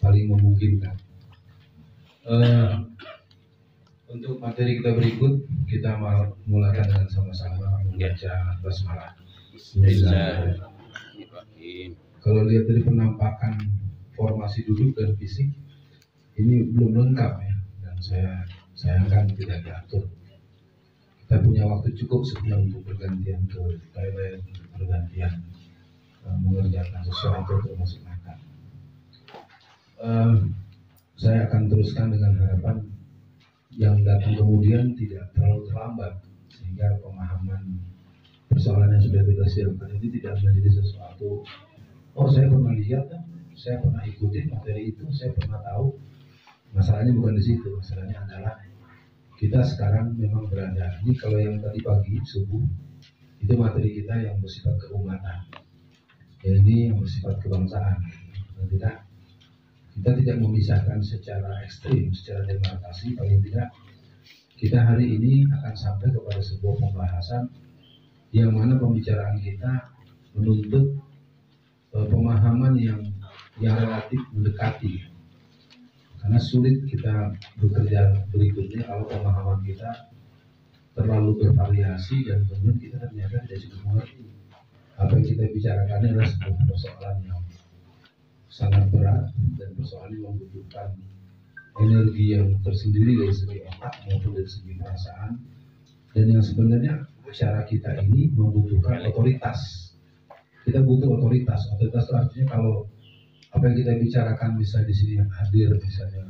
saling memungkinkan. Untuk materi kita berikut, kita mulakan dengan sama-sama membaca basmalah. Bismillahirrahmanirrahim. Kalau lihat dari penampakan formasi duduk dan fisik, ini belum lengkap ya, dan saya sayangkan tidak diatur. Kita punya waktu cukup sebenarnya untuk bergantian ke toilet, untuk bergantian mengerjakan sesuatu termasuk makan. Saya akan teruskan dengan harapan yang datang kemudian tidak terlalu terlambat, sehingga pemahaman persoalan yang sudah kita siapkan ini tidak menjadi sesuatu, oh saya pernah lihat, saya pernah ikuti materi itu, saya pernah tahu. Masalahnya bukan di situ, masalahnya adalah kita sekarang memang berada, ini kalau yang tadi pagi, subuh, itu materi kita yang bersifat keumatan, ya ini yang bersifat kebangsaan. Kita tidak memisahkan secara ekstrim, secara demarkasi. Paling tidak kita hari ini akan sampai kepada sebuah pembahasan yang mana pembicaraan kita menuntut pemahaman yang relatif mendekati, karena sulit kita bekerja berikutnya kalau pemahaman kita terlalu bervariasi dan kemudian kita ternyata tidak cukup mengerti apa yang kita bicarakan adalah sebuah persoalan yang sangat berat dan persoalan yang membutuhkan energi yang tersendiri dari segi otak maupun dari segi perasaan, dan yang sebenarnya cara kita ini membutuhkan otoritas. Kita butuh otoritas. Otoritas itu artinya kalau apa yang kita bicarakan bisa di sini yang hadir, misalnya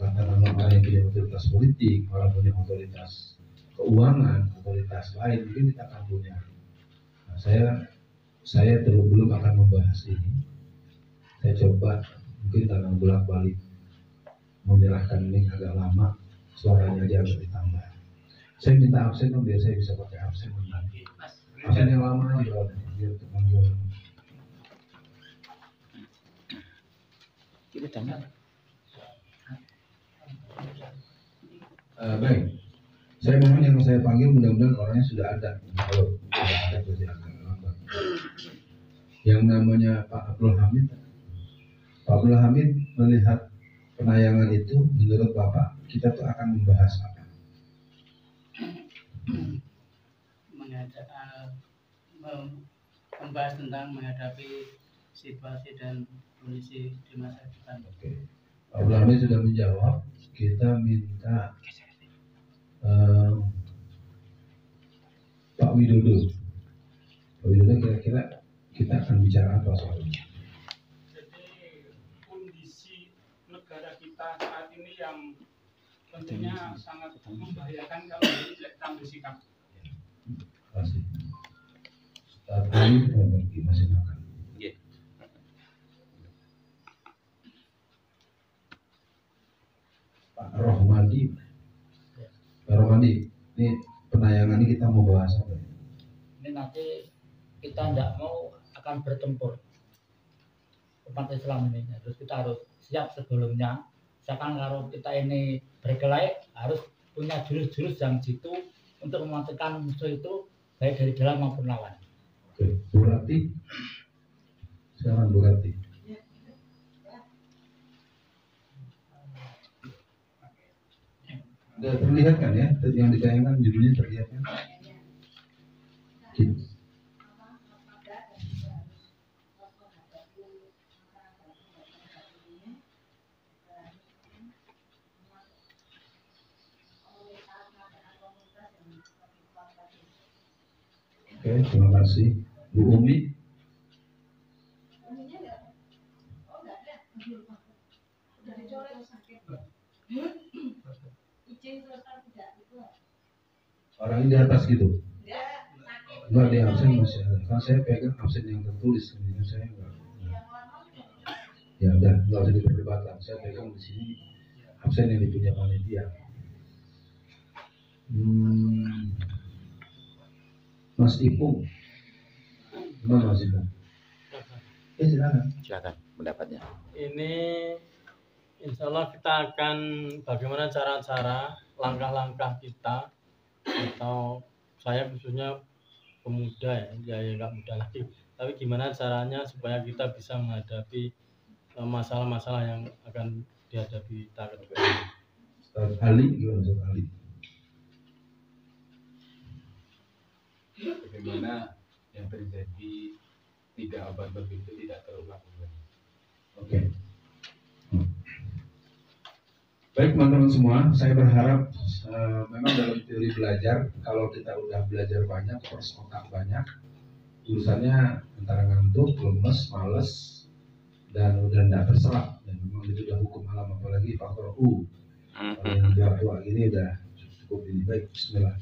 katakanlah orang yang punya otoritas politik, orang punya otoritas keuangan, otoritas lain, mungkin kita akan punya. Nah, saya belum akan membahas ini. Saya coba mungkin karena bolak-balik menyerahkan link agak lama, suaranya aja harus ditambah. Saya minta absen dong, biar saya bisa pakai absen nanti. Absen yang lama aja biar teman-teman. Kita tanya. Baik, saya mohon yang saya panggil mudah-mudahan orangnya sudah ada. Kalau tidak ada berarti akan lambat. Yang namanya Pak Abdul Hamid. Pak Abdul Hamid melihat penayangan itu, menurut Bapak kita tuh akan membahas apa? Membahas tentang menghadapi situasi dan kondisi di masa depan. Oke. Pak Abdul Hamid sudah menjawab. Kita minta Pak Widodo. Pak Widodo, kira-kira kita akan bicara apa soalnya? Jadi kondisi negara kita saat ini yang tentunya sangat membahayakan kalau tidak ambil sikap. Masih. Tapi masih makan. Pak Rohmadi. Pak Rohmadi, ini penayangan ini kita mau bahas apa? Ini nanti kita tidak mau akan bertempur umat Islam ini, terus kita harus siap sebelumnya. Misalkan kalau kita ini berkelahi, harus punya jurus-jurus yang jitu untuk mematikan musuh itu baik dari dalam maupun lawan. Oke, Bu Rati, silakan Bu Rati. Sudah terlihat kan ya, yang ditayangkan judulnya terlihat kan? Oke, terima kasih. Bu Umi. Orang ini di atas gitu? Enggak, di absen masih ada. Kan saya pegang absen yang tertulis, kemudian saya enggak. Ya udah, nggak usah diperdebatkan. Saya pegang di sini absen yang dipunya panitia. Mas Ipung, gimana Mas Ipung? Silakan pendapatnya. Ini insya Allah kita akan bagaimana cara-cara langkah-langkah kita, atau saya khususnya pemuda ya nggak muda lagi, tapi gimana caranya supaya kita bisa menghadapi masalah-masalah yang akan dihadapi kita ke depan. Ustaz Ali, gimana Ustaz Ali? Bagaimana yang terjadi 3 abad lebih itu tidak terulang kembali. Oke. Baik teman-teman semua, saya berharap memang dalam teori belajar, kalau kita udah belajar banyak, terus otak banyak, urusannya antara ngantuk, lemes, males, dan udah tidak terserap. Dan memang itu udah hukum alam, apalagi faktor U. Kalau yang tua-tua gini udah cukup ini. Baik, bismillah.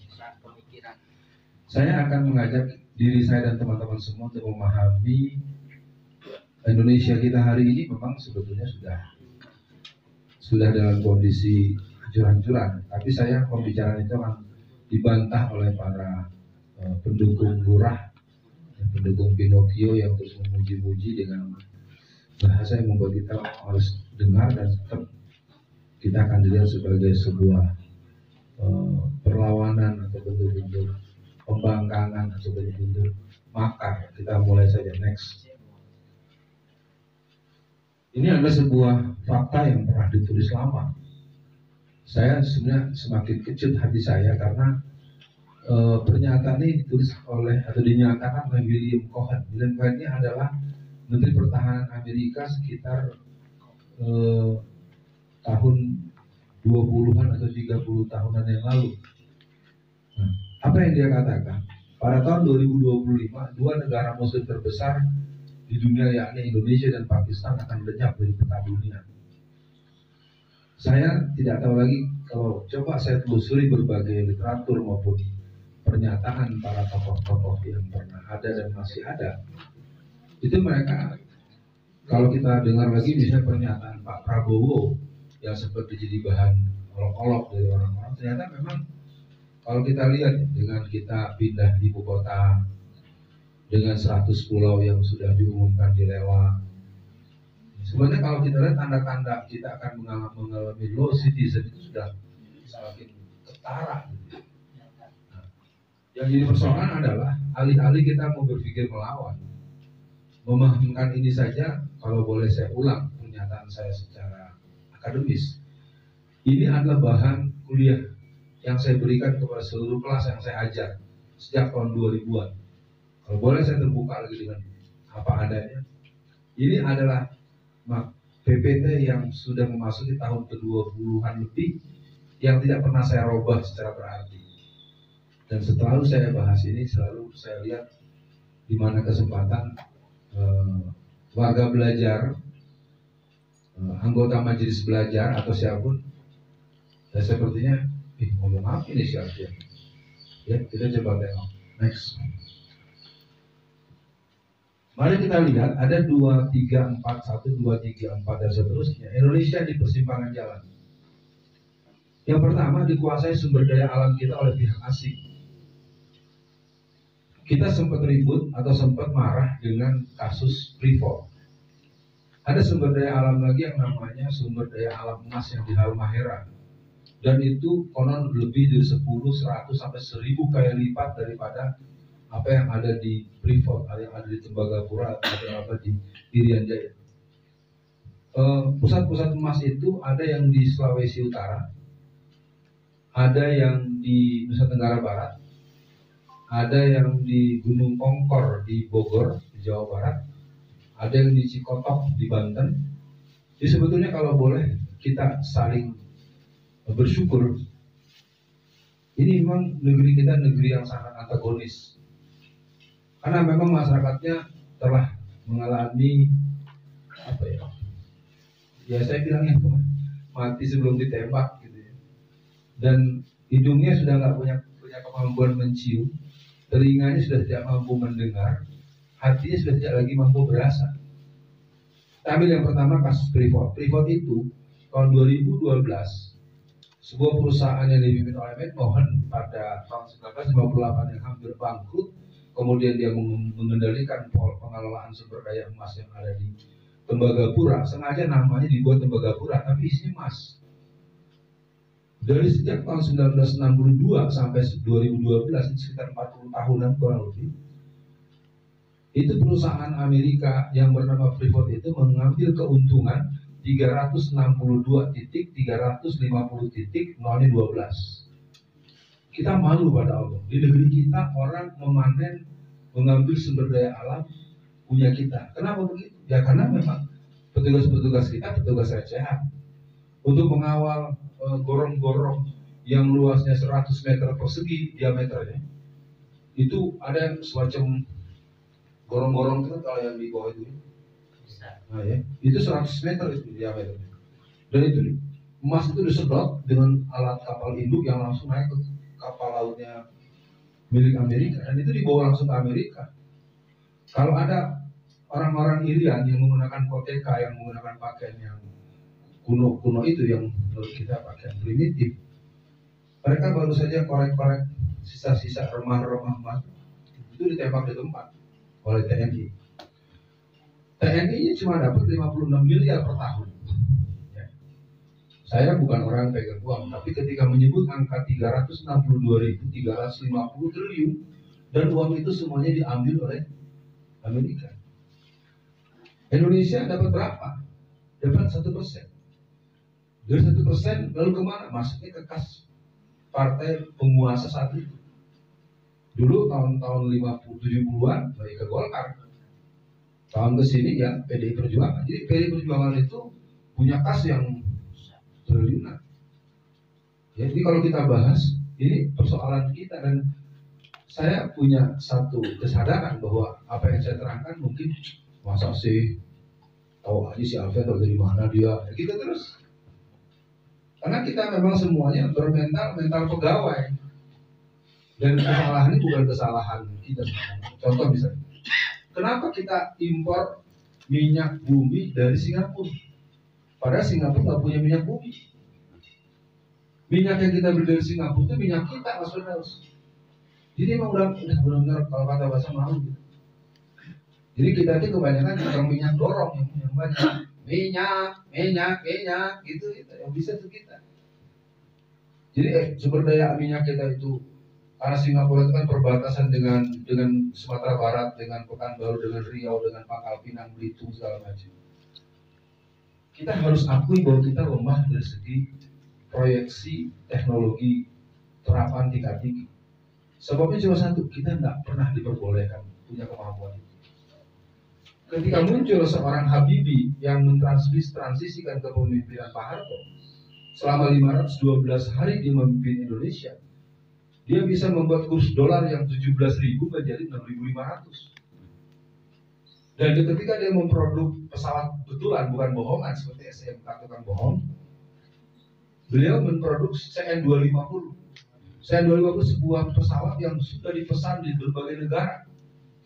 Saya akan mengajak diri saya dan teman-teman semua untuk memahami Indonesia kita hari ini memang sebetulnya sudah dalam kondisi hancur-hancuran. Tapi saya pembicaraan itu akan dibantah oleh para pendukung lurah dan pendukung Pinocchio yang terus memuji-muji dengan bahasa yang membuat kita harus dengar dan tetap kita akan dilihat sebagai sebuah perlawanan atau bentuk-bentuk pembangkangan atau bentuk-bentuk makar. Kita mulai saja, next. Ini adalah sebuah fakta yang pernah ditulis lama. Saya sebenarnya semakin kecut hati saya karena pernyataan ini ditulis oleh atau dinyatakan oleh William Cohen. William Cohen ini adalah Menteri Pertahanan Amerika sekitar tahun 20-an atau 30 tahunan yang lalu. Nah, apa yang dia katakan? Pada tahun 2025, 2 negara muslim terbesar di dunia yakni Indonesia dan Pakistan akan lenyap dari peta dunia. Saya tidak tahu lagi kalau coba saya telusuri berbagai literatur maupun pernyataan para tokoh-tokoh yang pernah ada dan masih ada. Itu mereka, kalau kita dengar lagi misalnya pernyataan Pak Prabowo yang sempat jadi bahan olok-olok dari orang-orang, ternyata memang kalau kita lihat dengan kita pindah ibu kota, dengan 100 pulau yang sudah diumumkan di Lewang. Sebenarnya kalau kita lihat tanda-tanda kita akan mengalami low citizen itu sudah semakin ketara. Nah, yang jadi persoalan adalah alih-alih kita mau berpikir melawan, memahamkan ini saja. Kalau boleh saya ulang pernyataan saya secara akademis, ini adalah bahan kuliah yang saya berikan kepada seluruh kelas yang saya ajar sejak tahun 2000-an. Kalau boleh saya terbuka lagi dengan apa adanya. Ini adalah PPT yang sudah memasuki tahun ke-20-an lebih yang tidak pernah saya robah secara berarti. Dan selalu saya bahas ini, selalu saya lihat di mana kesempatan warga belajar, anggota majelis belajar atau siapapun, dan sepertinya ngomong apa ini siapa ya, kita coba tengok next. Mari kita lihat ada 2, 3, 4, 1, 2, 3, 4 dan seterusnya. Indonesia di persimpangan jalan. Yang pertama, dikuasai sumber daya alam kita oleh pihak asing. Kita sempat ribut atau sempat marah dengan kasus Freeport. Ada sumber daya alam lagi yang namanya sumber daya alam emas yang di Halmahera. Dan itu konon lebih dari 10, 100 sampai 1000 kali lipat daripada apa yang ada di Freeport, yang ada di Tembagapura, atau apa di Irian Jaya. Pusat-pusat emas itu ada yang di Sulawesi Utara, ada yang di Nusa Tenggara Barat, ada yang di Gunung Pongkor di Bogor, di Jawa Barat, ada yang di Cikotok di Banten. Jadi sebetulnya kalau boleh kita saling bersyukur, ini memang negeri kita negeri yang sangat antagonis. Karena memang masyarakatnya telah mengalami apa ya? Ya saya bilangnya mati sebelum ditembak gitu ya. Dan hidungnya sudah nggak punya kemampuan mencium, telinganya sudah tidak mampu mendengar, hatinya sudah tidak lagi mampu berasa. Tapi yang pertama kasus Freeport. Freeport itu tahun 2012 sebuah perusahaan yang dipimpin oleh McMahon pada tahun 1958 yang hampir bangkrut. Kemudian dia mengendalikan pengelolaan sumber daya emas yang ada di Tembagapura. Sengaja namanya dibuat Tembagapura, tapi isinya emas. Dari sejak tahun 1962 sampai 2012, sekitar 40 tahunan kurang lebih, Itu perusahaan Amerika yang bernama Freeport itu mengambil keuntungan 362.350.012. Kita malu pada Allah. Di negeri kita orang memanen, mengambil sumber daya alam punya kita. Kenapa begitu? Ya karena memang petugas-petugas kita petugas recehan. Untuk mengawal gorong-gorong yang luasnya 100 meter persegi diameternya, itu ada semacam gorong-gorong itu kalau yang di bawah itu. Nah, ya, itu 100 meter itu diameternya. Dan itu emas itu disedot dengan alat kapal induk yang langsung naik ke kapal lautnya milik Amerika, dan itu dibawa langsung ke Amerika. Kalau ada orang-orang Irian yang menggunakan koteka, yang menggunakan pakaian yang kuno-kuno itu, yang menurut kita pakaian primitif, mereka baru saja korek-korek sisa-sisa remah-remah emas itu ditembak di tempat oleh TNI. TNI-nya cuma dapat 56 miliar per tahun. Ya. Saya bukan orang yang pegang uang, tapi ketika menyebut angka 362.350 triliun dan uang itu semuanya diambil oleh Amerika. Indonesia dapat berapa? Dapat 1%. Dari 1% lalu kemana? Masuknya ke kas partai penguasa saat itu. Dulu tahun-tahun 50-70-an baik ke Golkar. Tahun ke sini ya PDI Perjuangan. Jadi PDI Perjuangan itu punya kas yang triliunan. Jadi kalau kita bahas ini persoalan kita, dan saya punya satu kesadaran bahwa apa yang saya terangkan mungkin masa sih tahu aja si Alvin tahu dari mana dia, ya, gitu terus. Karena kita memang semuanya mental pegawai, dan kesalahan ini bukan kesalahan kita semuanya. Contoh misalnya, kenapa kita impor minyak bumi dari Singapura? Padahal Singapura nggak punya minyak bumi. Minyak yang kita beli dari Singapura itu minyak kita, maksudnya. Jadi emang udah benar-benar kalau kata bahasa malu gitu. Jadi kita itu kebanyakan orang minyak dorong yang banyak. Minyak gitu yang bisa tuh kita. Jadi sumber daya minyak kita itu, karena Singapura itu kan perbatasan dengan Sumatera Barat, dengan Pekanbaru, dengan Riau, dengan Pangkal Pinang, Belitung segala macam. Kita harus akui bahwa kita lemah dari segi proyeksi teknologi terapan tingkat tinggi. Sebabnya cuma satu, kita tidak pernah diperbolehkan punya kemampuan itu. Ketika muncul seorang Habibie yang mentransisikan kepemimpinan Pak Harto, selama 512 hari dia memimpin Indonesia, dia bisa membuat kurs dolar yang 17.000 menjadi 6.500. Dan ketika dia memproduk pesawat betulan, bukan bohongan seperti SMK tukang bohong, beliau memproduksi CN250. CN250 sebuah pesawat yang sudah dipesan di berbagai negara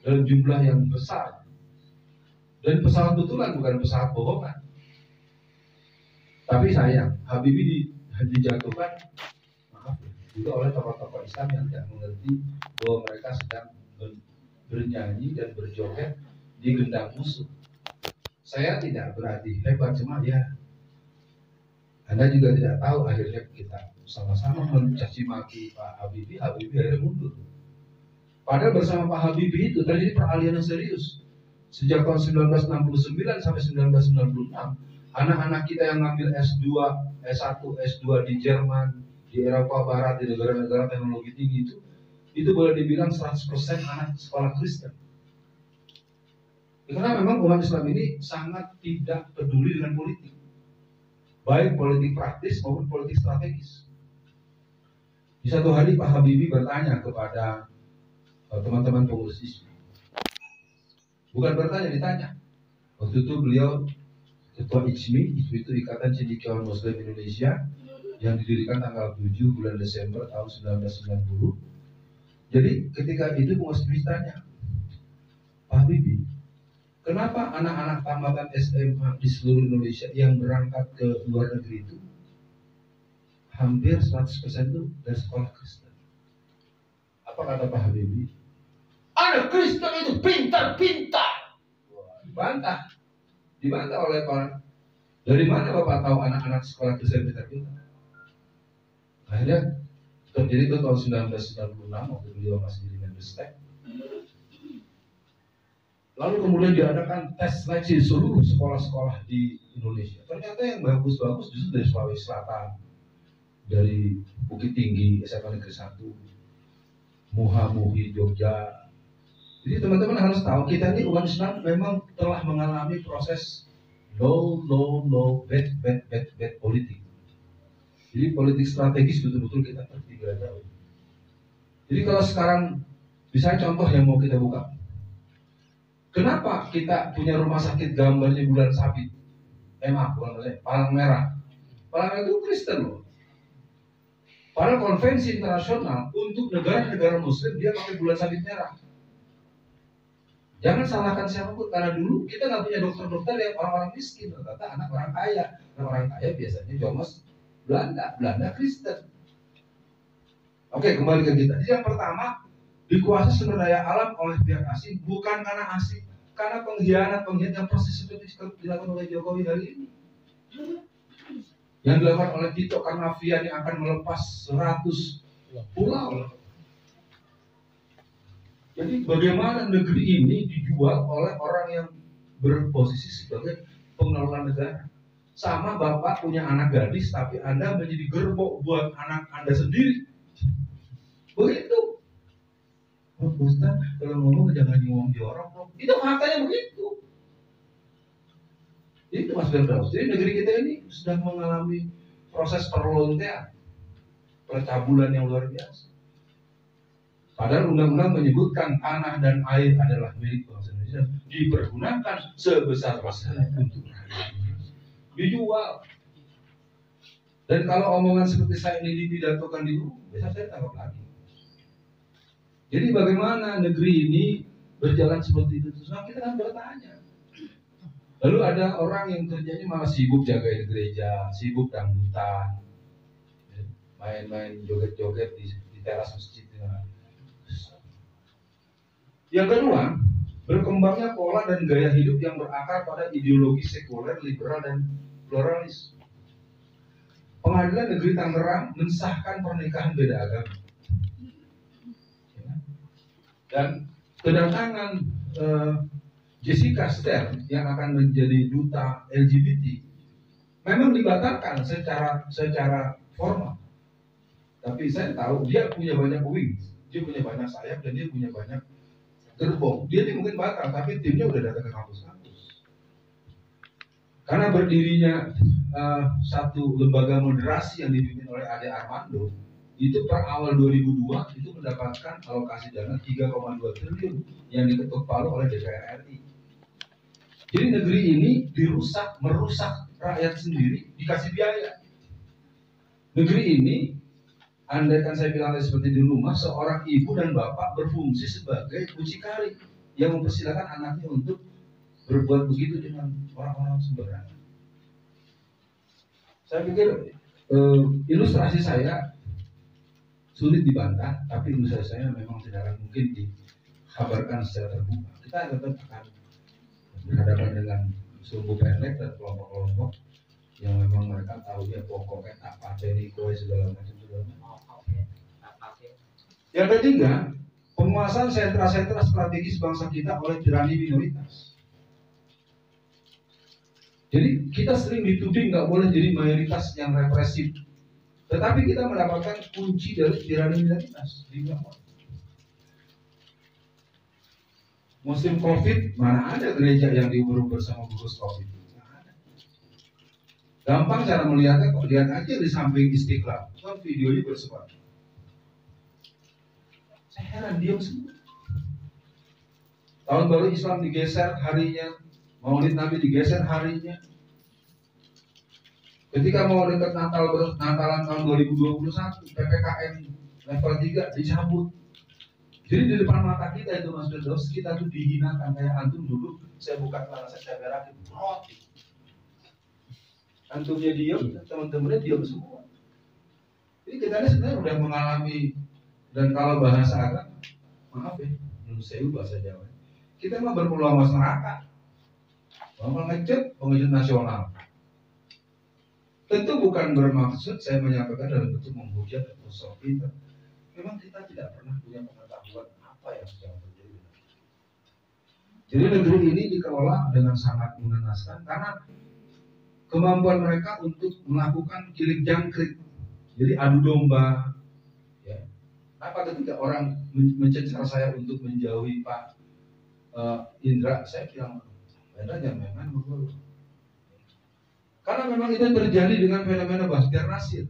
dalam jumlah yang besar. Dan pesawat betulan, bukan pesawat bohongan. Tapi sayang, Habibie dijatuhkan, maaf, juga oleh tokoh-tokoh Islam yang tidak mengerti bahwa mereka sedang bernyanyi dan berjoget di gendang musuh. Saya tidak berarti hebat, cuma ya Anda juga tidak tahu akhirnya kita sama-sama mencaci maki Pak Habibie akhirnya mundur. Padahal bersama Pak Habibie itu terjadi peralihan yang serius. Sejak tahun 1969 sampai 1996, anak-anak kita yang ngambil S2, S1, S2 di Jerman, di Eropa Barat, di negara-negara teknologi tinggi itu boleh dibilang 100% anak sekolah Kristen. Karena memang umat Islam ini sangat tidak peduli dengan politik, baik politik praktis maupun politik strategis. Di satu hari Pak Habibie bertanya kepada teman-teman pengurus ISMI. Bukan bertanya, ditanya. Waktu itu beliau ketua ISMI itu Ikatan Cendekiawan Muslim Indonesia, yang didirikan tanggal 7 bulan Desember tahun 1990. Jadi ketika itu pengurus ISMI tanya, Pak Habibie, kenapa anak-anak tamatan SMA di seluruh Indonesia yang berangkat ke luar negeri itu hampir 100% itu dari sekolah Kristen? Apa kata Pak Habibie? Anak Kristen itu pintar-pintar. Dibantah oleh para. Dari mana Bapak tahu anak-anak sekolah Kristen pintar-pintar? Akhirnya terjadi itu tahun 1996 waktu beliau masih di Menristek. Lalu kemudian diadakan tes seleksi seluruh sekolah-sekolah di Indonesia. Ternyata yang bagus-bagus justru dari Sulawesi Selatan, dari Bukit Tinggi, SMA Negeri 1, Muha-Muhi, Jogja. Jadi teman-teman harus tahu, kita ini umat Islam memang telah mengalami proses no bad politik. Jadi politik strategis betul-betul kita tertinggal jauh. Jadi kalau sekarang, misalnya contoh yang mau kita buka, kenapa kita punya rumah sakit gambarnya bulan sabit? Maaf, bukan maksudnya, palang merah. Palang merah itu Kristen loh. Padahal konvensi internasional untuk negara-negara Muslim dia pakai bulan sabit merah. Jangan salahkan siapapun, karena dulu kita nggak punya dokter-dokter yang orang-orang miskin, ternyata anak orang kaya. Anak orang kaya biasanya jomos Belanda Kristen. Oke, kembali ke kita. Jadi yang pertama, dikuasai sumber daya alam oleh pihak asing, bukan karena asing, karena pengkhianat yang proses seperti dilakukan oleh Jokowi hari ini. Yang dilakukan oleh Tito Karnavian yang akan melepas 100 pulau. Jadi bagaimana negeri ini dijual oleh orang yang berposisi sebagai pengelola negara. Sama bapak punya anak gadis, tapi Anda menjadi gerbong buat anak Anda sendiri. Begitu. Oh, Ustaz, kalau ngomong jangan ngomong jorok dong. Itu faktanya begitu. Itu Mas Firdaus. Jadi negeri kita ini sedang mengalami proses perlontean, percabulan yang luar biasa. Padahal undang-undang menyebutkan tanah dan air adalah milik bangsa Indonesia, dipergunakan sebesar-besarnya untuk rakyat. Dijual. Dan kalau omongan seperti saya ini dipidatokan di rumah, besok saya tangkap lagi. Jadi bagaimana negeri ini berjalan seperti itu? Terus kita kan bertanya. Lalu ada orang yang kerjanya malah sibuk jagain gereja, sibuk dangdutan, main-main joget-joget di teras masjid. Yang kedua, berkembangnya pola dan gaya hidup yang berakar pada ideologi sekuler, liberal, dan pluralis. Pengadilan Negeri Tangerang mensahkan pernikahan beda agama. Dan kedatangan Jessica Stern yang akan menjadi duta LGBT memang dibatalkan secara formal. Tapi saya tahu dia punya banyak wings, dia punya banyak sayap, dan dia punya banyak gerbong. Dia ini mungkin batal, tapi timnya udah datang ke kampus-kampus. Karena berdirinya satu lembaga moderasi yang dipimpin oleh Ade Armando, itu per awal 2002 itu mendapatkan alokasi dana 3,2 triliun yang diketuk palu oleh DPR RI. Jadi negeri ini merusak rakyat sendiri, dikasih biaya. Negeri ini, andaikan saya bilang seperti di rumah, seorang ibu dan bapak berfungsi sebagai mucikari yang mempersilahkan anaknya untuk berbuat begitu dengan orang-orang sembarangan. Saya pikir ilustrasi saya sulit dibantah, tapi ilustrasi saya memang tidak akan mungkin dikabarkan secara terbuka. Kita tetap akan berhadapan dengan sumbu pendek dan kelompok-kelompok yang memang mereka tahu ya pokoknya tak pateni kowe segala macam. Yang ketiga, penguasaan sentra-sentra strategis bangsa kita oleh tirani minoritas. Jadi kita sering dituding nggak boleh jadi mayoritas yang represif, tetapi kita mendapatkan kunci dari tirani minoritas di bawah. Musim COVID, mana ada gereja yang diubur-ubur sama gugus COVID? Gampang cara melihatnya, kok lihat aja di samping Istiqlal, kan videonya bersebar. Saya heran, diam semua. Tahun baru Islam digeser harinya, Maulid Nabi digeser harinya. Ketika mau dekat Natalan tahun 2021, PPKM level 3 dicabut. Jadi di depan mata kita itu Mas Firdaus, kita tuh dihinakan kayak antum dulu. Saya buka celana saya berakin roti. Antumnya diam, teman-temannya diam semua. Jadi kita ini sebenarnya udah mengalami, dan kalau bahasa agama, maaf ya, menurut saya bahasa Jawa, kita mah berpeluang mas neraka, pengecut nasional. Tentu bukan bermaksud saya menyampaikan dalam bentuk menghujat atau sok pintar. Memang kita tidak pernah punya pengetahuan apa yang sedang terjadi. Jadi negeri ini dikelola dengan sangat mengenaskan karena kemampuan mereka untuk melakukan kilik jangkrik. Jadi adu domba. Ya. Apa ketika orang mencecar saya untuk menjauhi Pak Indra, saya bilang, Indra jangan main-main dulu. Karena memang itu terjadi dengan fenomena Bahtiar Nasir.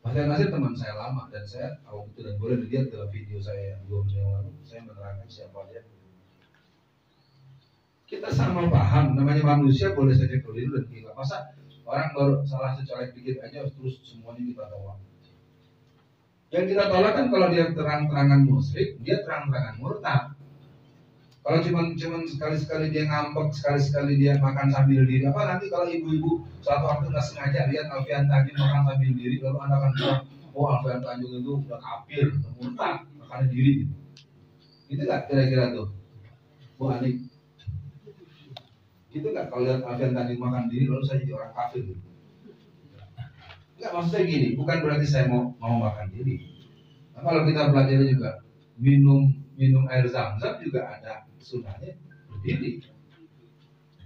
Bahtiar Nasir teman saya lama dan saya tahu itu dan boleh dilihat dalam video saya 2 minggu yang lalu, saya menerangkan siapa dia. Kita sama paham, namanya manusia boleh saja keliru dan gila. Masa orang baru salah secolek dikit aja terus semuanya kita tolak. Yang kita tolak kan kalau dia terang-terangan musyrik, dia terang-terangan murtad. Kalau cuman sekali-sekali dia ngambek, sekali-sekali dia makan sambil diri, apa nanti kalau ibu-ibu suatu waktu nggak sengaja lihat Alfian Tanjung makan sambil diri, lalu anda akan bilang, oh Alfian Tanjung itu udah kafir, murtad, makan diri. Itu nggak kira-kira tuh, Bu Ani? Gitu nggak kalau lihat Alfian Tanjung makan diri lalu saya jadi orang kafir? Enggak, maksudnya gini, bukan berarti saya mau makan diri. Nah, kalau kita belajar juga minum air zam-zam juga ada sunahnya berdiri.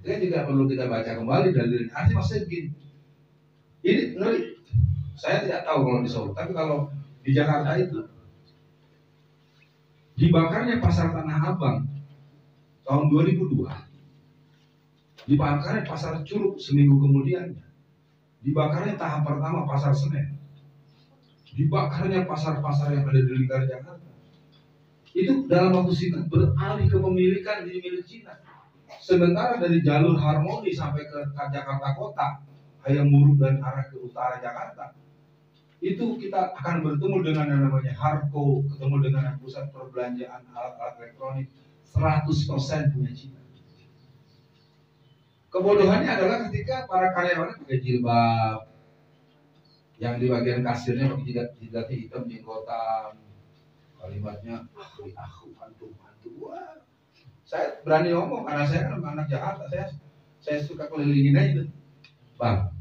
Itu juga perlu kita baca kembali dalilnya. Artinya maksudnya gini, ini ngeri. Saya tidak tahu kalau di Solo, tapi kalau di Jakarta itu dibakarnya pasar Tanah Abang tahun 2002, dibakarnya pasar Curug seminggu kemudian, dibakarnya tahap pertama pasar Senen, dibakarnya pasar-pasar yang ada di lingkar Jakarta. Itu dalam waktu singkat beralih kepemilikan di milik Cina. Sementara dari jalur Harmoni sampai ke Jakarta Kota, Hayam Murug dan arah ke utara Jakarta, itu kita akan bertemu dengan yang namanya Harko, ketemu dengan pusat perbelanjaan alat-alat elektronik 100% punya Cina. Kebodohannya adalah ketika para karyawannya pakai jilbab, yang di bagian kasirnya pakai jidatnya hitam jenggotan, kalimatnya aku hantu. Wah, saya berani ngomong karena saya kan anak Jakarta, saya suka kelilingin aja tuh. Bang,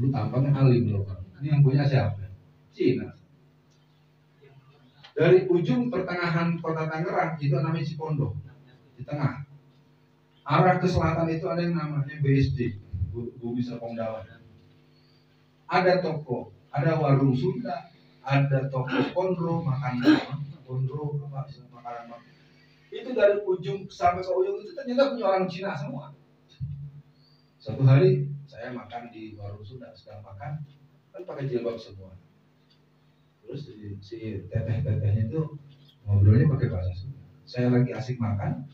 lu tampangnya alim loh Bang. Ini yang punya siapa? Cina. Dari ujung pertengahan kota Tangerang itu namanya Cipondo, di tengah. Arah ke selatan itu ada yang namanya BSD, Bumi Serpong Dawan. Ada toko, ada warung Sunda, ada toko konro, makanan konro, makanan. Itu dari ujung sampai ke ujung itu ternyata punya orang Cina semua. Satu hari saya makan di warung Sunda, sedang makan, kan pakai jilbab semua. Terus si teteh-tetehnya itu ngobrolnya pakai bahasa Sunda. Saya lagi asik makan,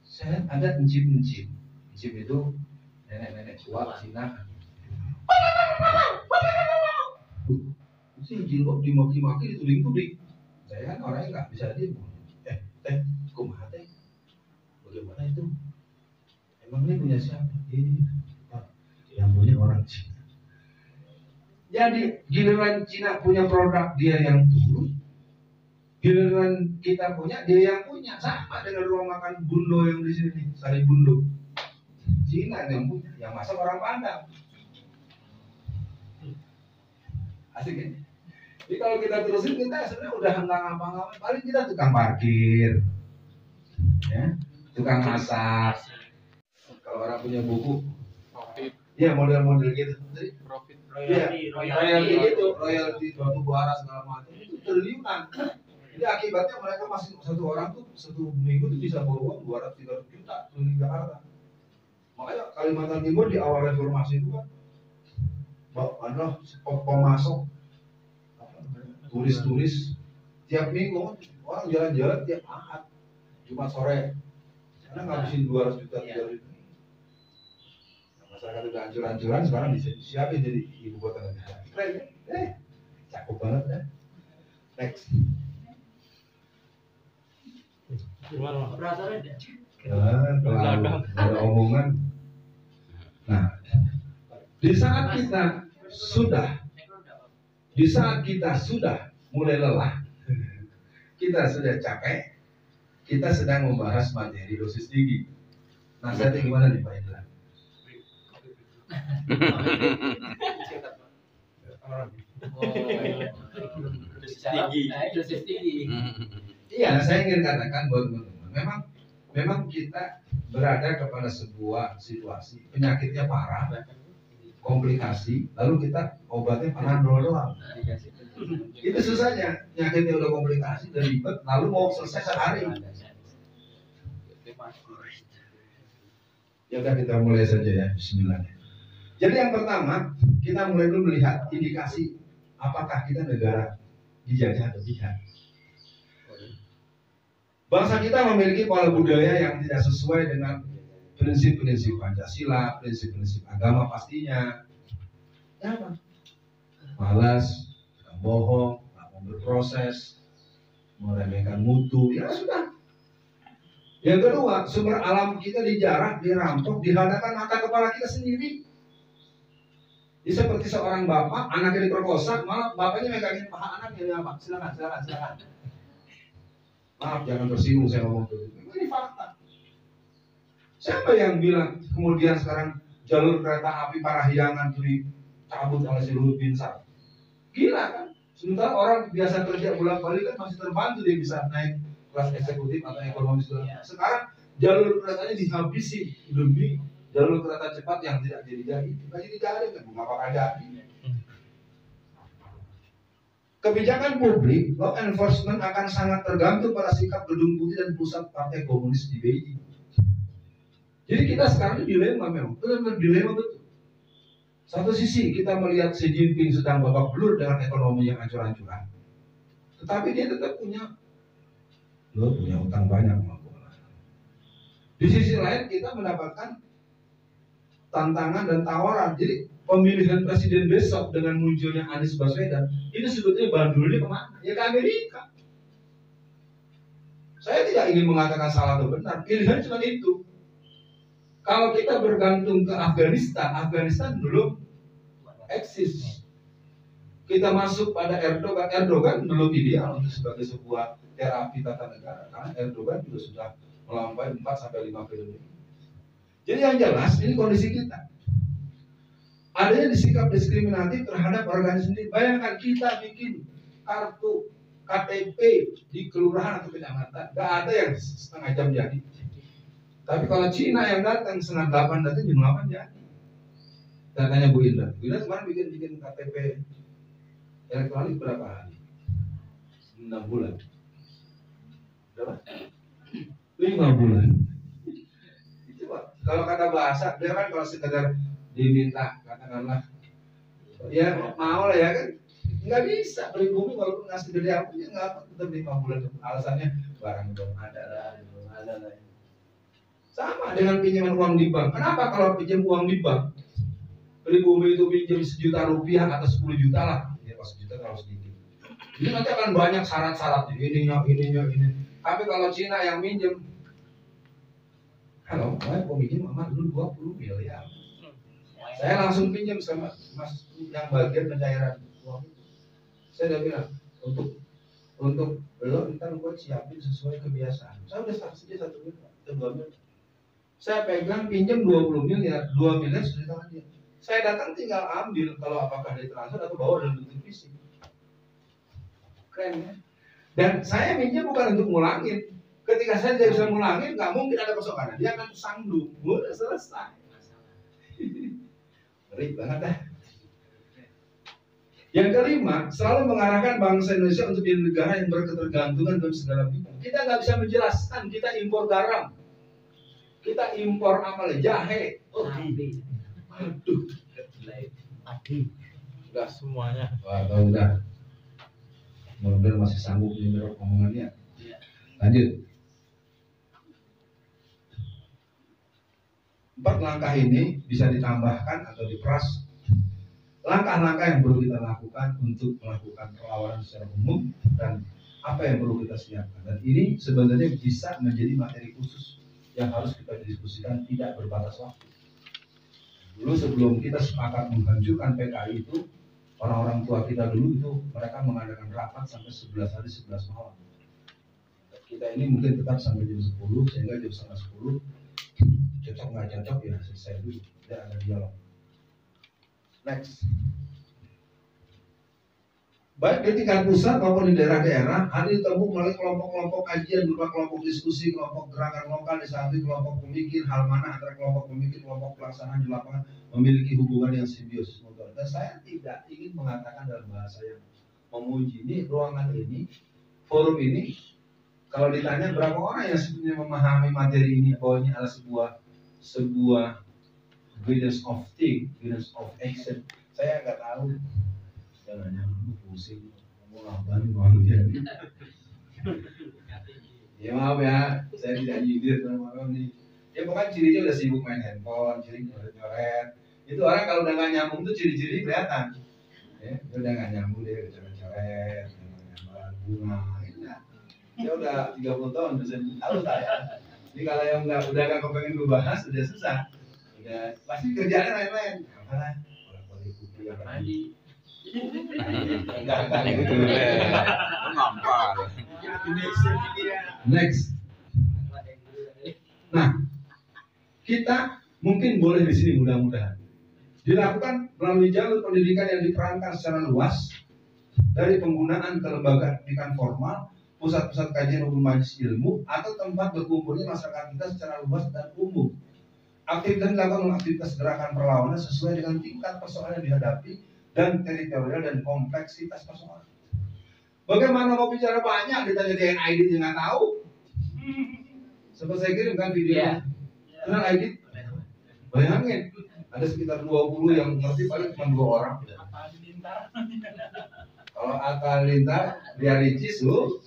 saya ada encim-encim. Encim itu nenek-nenek tua Cina. Si jilbab dimaki-maki, dituding-tuding. Saya kan orangnya nggak bisa diem. Teh, kumaha teh? Bagaimana itu? Emang ini punya siapa? Ini Pak, yang punya orang Cina. Jadi giliran Cina punya produk dia yang turun, giliran kita punya dia yang punya. Sama dengan ruang makan Bundo yang di sini, Sari Bundo. Cina yang punya, yang masak orang Padang. Asik kan? Jadi kalau kita terusin kita sebenarnya udah nggak ngapa-ngapain, paling kita tukang parkir, ya, tukang masak. Kalau orang punya buku, Profit, ya model-model gitu. Jadi, profit, royalti gitu, royalti batu bara segala macam itu triliunan. Jadi akibatnya mereka masih satu orang tuh satu minggu tuh bisa bawa 200-300 juta keliling Jakarta. Makanya Kalimantan Timur di awal reformasi itu kan, pemasok turis-turis tiap minggu orang jalan-jalan tiap Ahad, Jumat sore, karena ngabisin 200 juta 300 juta. Nah, masyarakat udah hancur-hancuran, sekarang disiapin jadi ibu kota negara. Keren kan? Cakep banget ya. Next. Kalau ada omongan. Nah, di saat kita sudah mulai lelah, kita sudah capek, kita sedang membahas materi dosis tinggi. Nasihatnya gimana nih Pak Indra? Dosis tinggi. Iya, saya ingin katakan buat teman-teman, Memang kita berada kepada sebuah situasi penyakitnya parah, komplikasi, lalu kita obatnya Panadol doang. Itu susahnya, penyakitnya udah komplikasi, udah ribet, lalu mau selesai sehari. Ya udah kita mulai saja ya, bismillah. Jadi yang pertama, kita mulai dulu melihat indikasi apakah kita negara dijajah atau tidak. Bangsa kita memiliki pola budaya yang tidak sesuai dengan prinsip-prinsip Pancasila, prinsip-prinsip agama pastinya. Ya apa? Malas, bohong, tak mau berproses, meremehkan mutu, ya sudah. Yang kedua, sumber alam kita dijarah, dirampok, dihadapkan mata kepala kita sendiri. Jadi seperti seorang bapak, anaknya diperkosa, malah bapaknya megangin paha anaknya, ya Pak, silakan. Maaf, jangan tersinggung saya ngomong begitu. Ini fakta. Siapa yang bilang kemudian sekarang jalur kereta api Parahyangan itu dicabut oleh si Luhut Binsar? Gila kan? Sementara orang biasa kerja bolak-balik kan masih terbantu dia bisa naik kelas eksekutif atau ekonomi segala. Sekarang jalur keretanya dihabisi demi jalur kereta cepat yang tidak jadi. Kan mengapa jadi? Kebijakan publik, law enforcement akan sangat tergantung pada sikap Gedung Putih dan pusat Partai Komunis di Beijing. Jadi kita sekarang ini dilema memang, benar-benar dilema betul. Satu sisi kita melihat Xi Jinping sedang babak belur dengan ekonomi yang ancur-ancuran, tetapi dia tetap punya utang banyak. Di sisi lain kita mendapatkan tantangan dan tawaran. Jadi pemilihan presiden besok dengan munculnya Anies Baswedan ini sebetulnya bandulnya kemana? Ya ke Amerika. Saya tidak ingin mengatakan salah atau benar, pilihan cuma itu. Kalau kita bergantung ke Afghanistan belum eksis. Kita masuk pada Erdogan belum ideal untuk sebagai sebuah terapi tata negara, karena Erdogan juga sudah melampaui 4-5 periode. Jadi yang jelas ini kondisi kita. Adanya sikap diskriminatif terhadap organisasi sendiri. Bayangkan kita bikin kartu KTP di kelurahan atau kecamatan, gak ada yang setengah jam jadi. Tapi kalau Cina yang datang setengah 8 datang jam 8 jadi. Datanya Bu Indra kemarin bikin KTP elektronik berapa hari? 6 bulan. Berapa? 5 bulan. Itu Pak. Kalau kata bahasa, dia kan kalau sekedar diminta, katakanlah, ya mau lah ya kan, nggak bisa pribumi walaupun ngasih gede apa ya nggak apa, tetap 5 bulan. Alasannya barang belum ada lah. Sama dengan pinjaman uang di bank. Kenapa kalau pinjam uang di bank, pribumi itu pinjam Rp1 juta atau 10 juta lah, ya kalau 1 juta terlalu sedikit. Jadi nanti akan banyak syarat-syaratnya, ini. Tapi kalau Cina yang minjem, kalau peminjam aman dulu 20 miliar. Saya langsung pinjam sama Mas yang bagian pencairan uang itu. Saya udah bilang untuk lo ntar buat siapin sesuai kebiasaan. Saya udah saksi dia 1 miliar, 2 miliar. Saya pegang pinjam 20 miliar, 2 miliar sudah di tangan dia. Saya datang tinggal ambil kalau apakah dia transfer atau bawa dalam bentuk fisik. Keren ya. Dan saya minjem bukan untuk ngulangin. Ketika saya tidak bisa ngulangin, nggak mungkin ada pasokan. Dia akan sanggup. Udah selesai. Ngeri banget dah. Yang kelima, selalu mengarahkan bangsa Indonesia untuk menjadi negara yang berketergantungan dalam segala bidang. Kita nggak bisa menjelaskan. Kita impor garam, kita impor apa lagi? Jahe, aduh, udah semuanya. Wah, udah. Mudah-mudahan masih sanggup mendengar omongannya. Lanjut. 4 langkah ini bisa ditambahkan atau diperas. Langkah-langkah yang perlu kita lakukan untuk melakukan perlawanan secara umum dan apa yang perlu kita siapkan. Dan ini sebenarnya bisa menjadi materi khusus yang harus kita diskusikan, tidak berbatas waktu. Dulu sebelum kita sepakat menghancurkan PKI itu, orang-orang tua kita dulu itu mereka mengadakan rapat sampai 11 hari 11 malam. Kita ini mungkin tetap sampai jam 10 sehingga jam setengah 10 cocok nggak cocok ya selesai dulu, tidak ada dialog. Next. baik di tingkat pusat maupun di daerah-daerah, hadir temu melalui kelompok-kelompok kajian berupa kelompok diskusi, kelompok gerakan lokal, di samping kelompok pemikir, hal mana antara kelompok pemikir, kelompok pelaksanaan di lapangan memiliki hubungan yang simbiosis mutual. Dan saya tidak ingin mengatakan dalam bahasa yang memuji ini, ruangan ini, forum ini, kalau ditanya berapa orang yang sebenarnya memahami materi ini, bahwa ini adalah sebuah guidance of think, guidance of action, saya nggak tahu. Jangan pusing ngomong apa nih malu ya. Ya maaf ya, saya tidak nyindir sama orang nih. Ya pokoknya cirinya udah sibuk main handphone, cirinya udah nyoret. Itu orang kalau udah nggak nyambung tuh ciri-ciri kelihatan. Ya, dia udah nggak nyambung dia coret-coret, gambar bunga. Ya udah 30 tahun dosen tahu saya. Jadi kalau yang udah nggak kepengen gue bahas udah susah. Udah pasti kerjanya lain-lain. Apalah, boleh kupu yang lagi. Enggak gitu. Ngampar. Next. Nah, kita mungkin boleh di sini mudah-mudahan dilakukan melalui jalur pendidikan yang diperankan secara luas dari penggunaan kelembagaan pendidikan formal, pusat-pusat kajian maupun majelis ilmu atau tempat berkumpulnya masyarakat kita secara luas dan umum. Aktivitas dilakukan aktivitas gerakan perlawanan sesuai dengan tingkat persoalan yang dihadapi dan teritorial dan kompleksitas persoalan. Bagaimana mau bicara banyak ditanya DNA ID nggak tahu? Seperti saya kirim kan videonya. Kenal ID? Bayangin, ada sekitar 20 yang ngerti paling cuma 2 orang. Kalau akal lintar, dia ricis loh.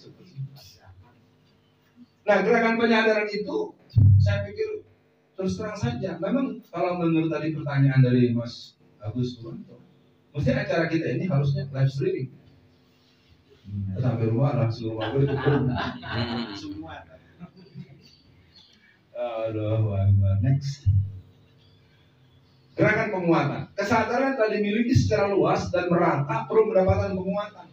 Nah, gerakan penyadaran itu, saya pikir terus terang saja. Memang kalau menurut tadi pertanyaan dari Mas Agus Suwanto, mesti acara kita ini harusnya live streaming. Sampai rumah langsung rumah gue ditutup. Semua. Aduh, next. Gerakan penguatan. Kesadaran telah dimiliki secara luas dan merata perlu mendapatkan penguatan,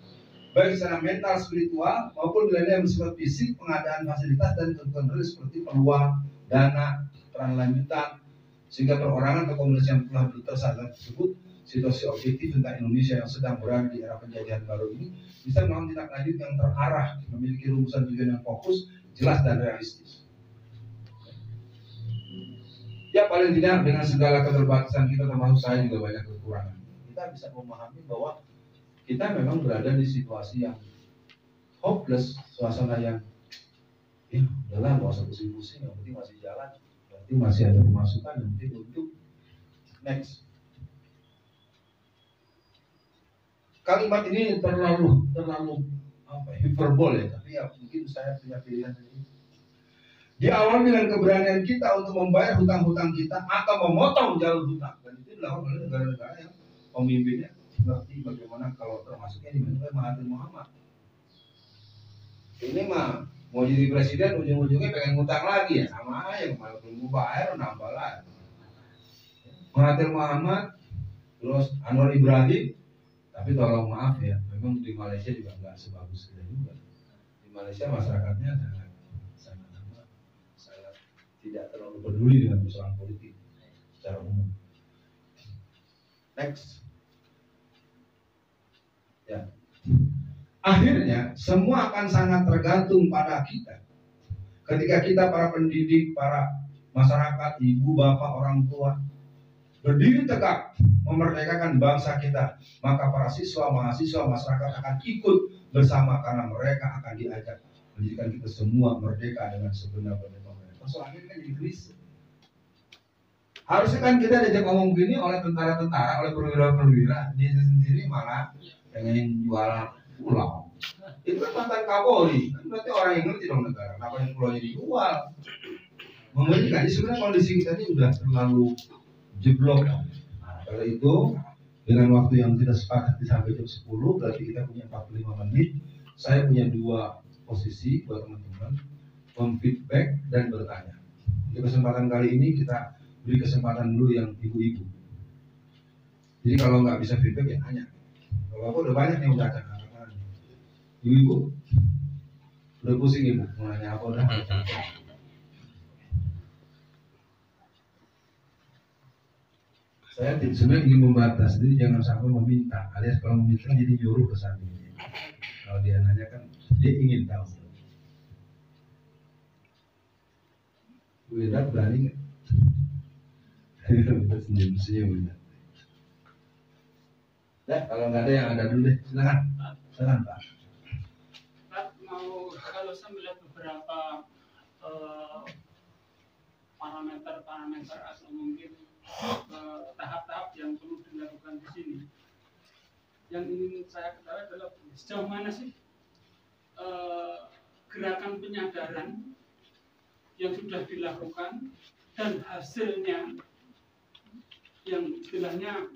baik secara mental, spiritual maupun nilai yang bersifat fisik, pengadaan fasilitas dan kebutuhan real seperti peluang, dana, peran lanjutan, sehingga perorangan atau komunitas yang telah bertersangka tersebut situasi objektif tentang Indonesia yang sedang berada di era penjajahan baru ini bisa melakukan tindak lanjut yang terarah, memiliki rumusan tujuan yang fokus, jelas dan realistis. Ya paling tidak dengan segala keterbatasan kita, termasuk saya juga banyak kekurangan, kita bisa memahami bahwa kita memang berada di situasi yang hopeless, suasana yang ya udahlah nggak usah pusing-pusing, yang penting masih jalan, yang penting masih ada pemasukan, yang penting untuk next. Kalimat ini terlalu hiperbol ya, tapi ya mungkin saya punya pilihan ini. Diawali dengan keberanian kita untuk membayar hutang-hutang kita atau memotong jalur hutang, dan itu dilakukan oleh negara-negara yang pemimpinnya ngerti bagaimana kalau termasuknya di Mahathir Muhammad. Ini mah mau jadi presiden ujung-ujungnya pengen ngutang lagi ya, sama aja kalau belum bayar nambah lagi. Mahathir Muhammad, terus Anwar Ibrahim. Tapi tolong maaf ya, memang di Malaysia juga nggak sebagus kita juga. Di Malaysia masyarakatnya sangat tidak terlalu peduli dengan persoalan politik secara umum. Next. Ya. Akhirnya semua akan sangat tergantung pada kita. Ketika kita para pendidik, para masyarakat, ibu, bapak, orang tua berdiri tegak memerdekakan bangsa kita, maka para siswa, mahasiswa, masyarakat akan ikut bersama karena mereka akan diajak menjadikan kita semua merdeka dengan sebenar-benarnya. Persoalannya kan jadi krisis. Harusnya kan kita diajak ngomong begini oleh tentara-tentara, oleh perwira-perwira, dia sendiri malah pengen jual pulau. Itu kan mantan Kapolri, kan berarti orang yang ngerti dong negara, kenapa yang pulaunya dijual? Mengerikan. Jadi sebenarnya kondisi kita ini udah terlalu jeblok. Kalau itu dengan waktu yang kita sepakati sampai jam 10, berarti kita punya 45 menit. Saya punya 2 posisi buat teman-teman, memfeedback dan bertanya. Di kesempatan kali ini kita beri kesempatan dulu yang ibu-ibu. Jadi kalau nggak bisa feedback ya tanya. Kalau aku udah banyak yang udah ada. Ibu-ibu udah pusing ibu, mau nanya apa udah? Saya sebenarnya ingin membatas, jadi jangan sampai meminta, alias kalau meminta jadi nyuruh ke sana. Kalau dia nanya kan dia ingin tahu. Bu Indra berani nggak? Kita senyum-senyum. Ya, kalau nggak ada yang ada dulu deh, silakan. Silakan Pak. Mau kalau saya melihat beberapa parameter atau mungkin tahap-tahap yang perlu dilakukan di sini. Yang ingin saya ketahui adalah sejauh mana sih gerakan penyadaran yang sudah dilakukan dan hasilnya yang istilahnya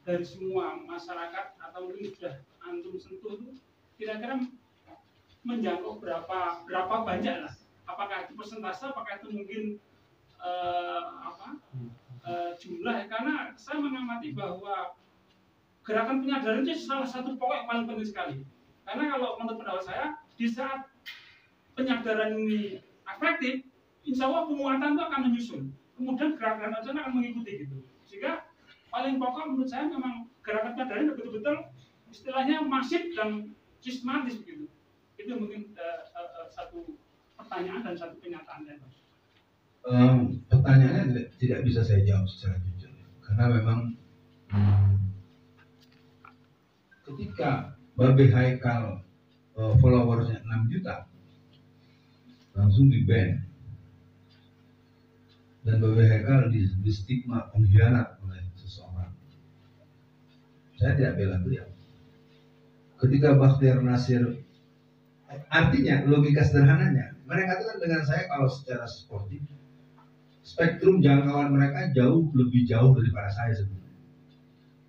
dari semua masyarakat atau mungkin sudah antum sentuh itu kira-kira menjangkau berapa banyak lah, apakah itu persentase, apakah itu mungkin jumlah, karena saya mengamati bahwa gerakan penyadaran itu salah satu pokok yang paling penting sekali, karena kalau menurut pendapat saya di saat penyadaran ini efektif, insya Allah penguatan itu akan menyusul, kemudian gerakan nasional akan mengikuti gitu, sehingga paling pokok menurut saya memang gerakan penyadaran betul-betul istilahnya masif dan sistematis begitu. Itu mungkin satu pertanyaan dan satu pernyataan. Pertanyaannya tidak bisa saya jawab secara jujur, karena memang ketika Babe Haikal followersnya 6 juta langsung di ban, dan Babe Haikal di stigma pengkhianat oleh seseorang. Saya tidak bela beliau. Ketika Bakhtiar Nasir, artinya logika sederhananya, mereka itu kan dengan saya kalau secara sportif spektrum jangkauan mereka lebih jauh daripada saya sebenarnya.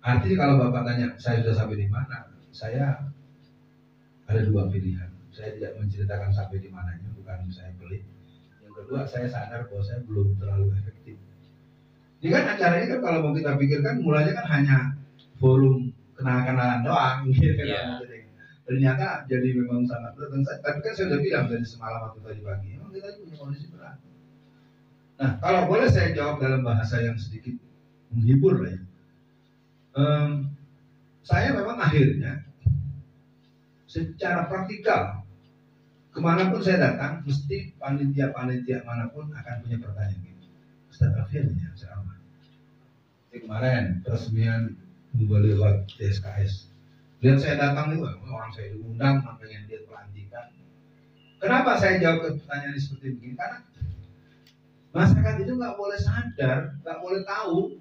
Artinya kalau Bapak tanya saya sudah sampai di mana, saya ada dua pilihan. Saya tidak menceritakan sampai di mananya, bukan saya pelit. Yang kedua, saya sadar bahwa saya belum terlalu efektif. Ini kan acara ini kan kalau mau kita pikirkan mulanya kan hanya forum kenal-kenalan doang, gitu kan. Yeah. Ternyata jadi memang sangat berat. Tapi kan saya sudah bilang dari semalam atau tadi pagi, memang kita punya kondisi berat. Nah, kalau boleh saya jawab dalam bahasa yang sedikit menghibur lah ya. Saya memang akhirnya secara praktikal kemanapun saya datang, mesti panitia manapun akan punya pertanyaan gitu. Ustaz Alfian ya, ceramah. Kemarin peresmian Muballighat TSKS. Lihat saya datang itu, orang saya diundang, pengen lihat pelantikan. Kenapa saya jawab pertanyaan seperti begini? Karena masyarakat itu nggak boleh sadar, nggak boleh tahu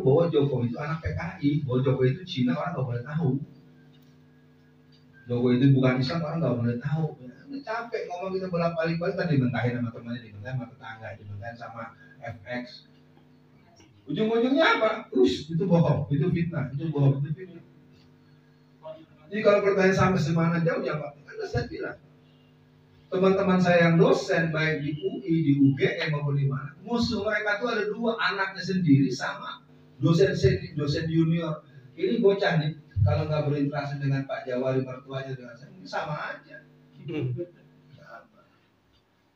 bahwa Jokowi itu anak PKI, bahwa Jokowi itu Cina, orang nggak boleh tahu. Jokowi itu bukan Islam, orang nggak boleh tahu. Ini capek ngomong kita bolak-balik tadi dimentahin sama temannya, dimentahin sama tetangga, dimentahin sama FX. Ujung-ujungnya apa? Terus itu bohong, itu fitnah, itu bohong, itu fitnah. Jadi kalau pertanyaan sampai semana jauh ya Pak, kan saya bilang. Teman-teman saya yang dosen baik di UI, di UGM maupun di mana, musuh mereka tuh ada dua, anaknya sendiri sama dosen junior. Ini bocah nih, kalau nggak berinteraksi dengan Pak Jawari mertuanya dengan saya, ini sama aja.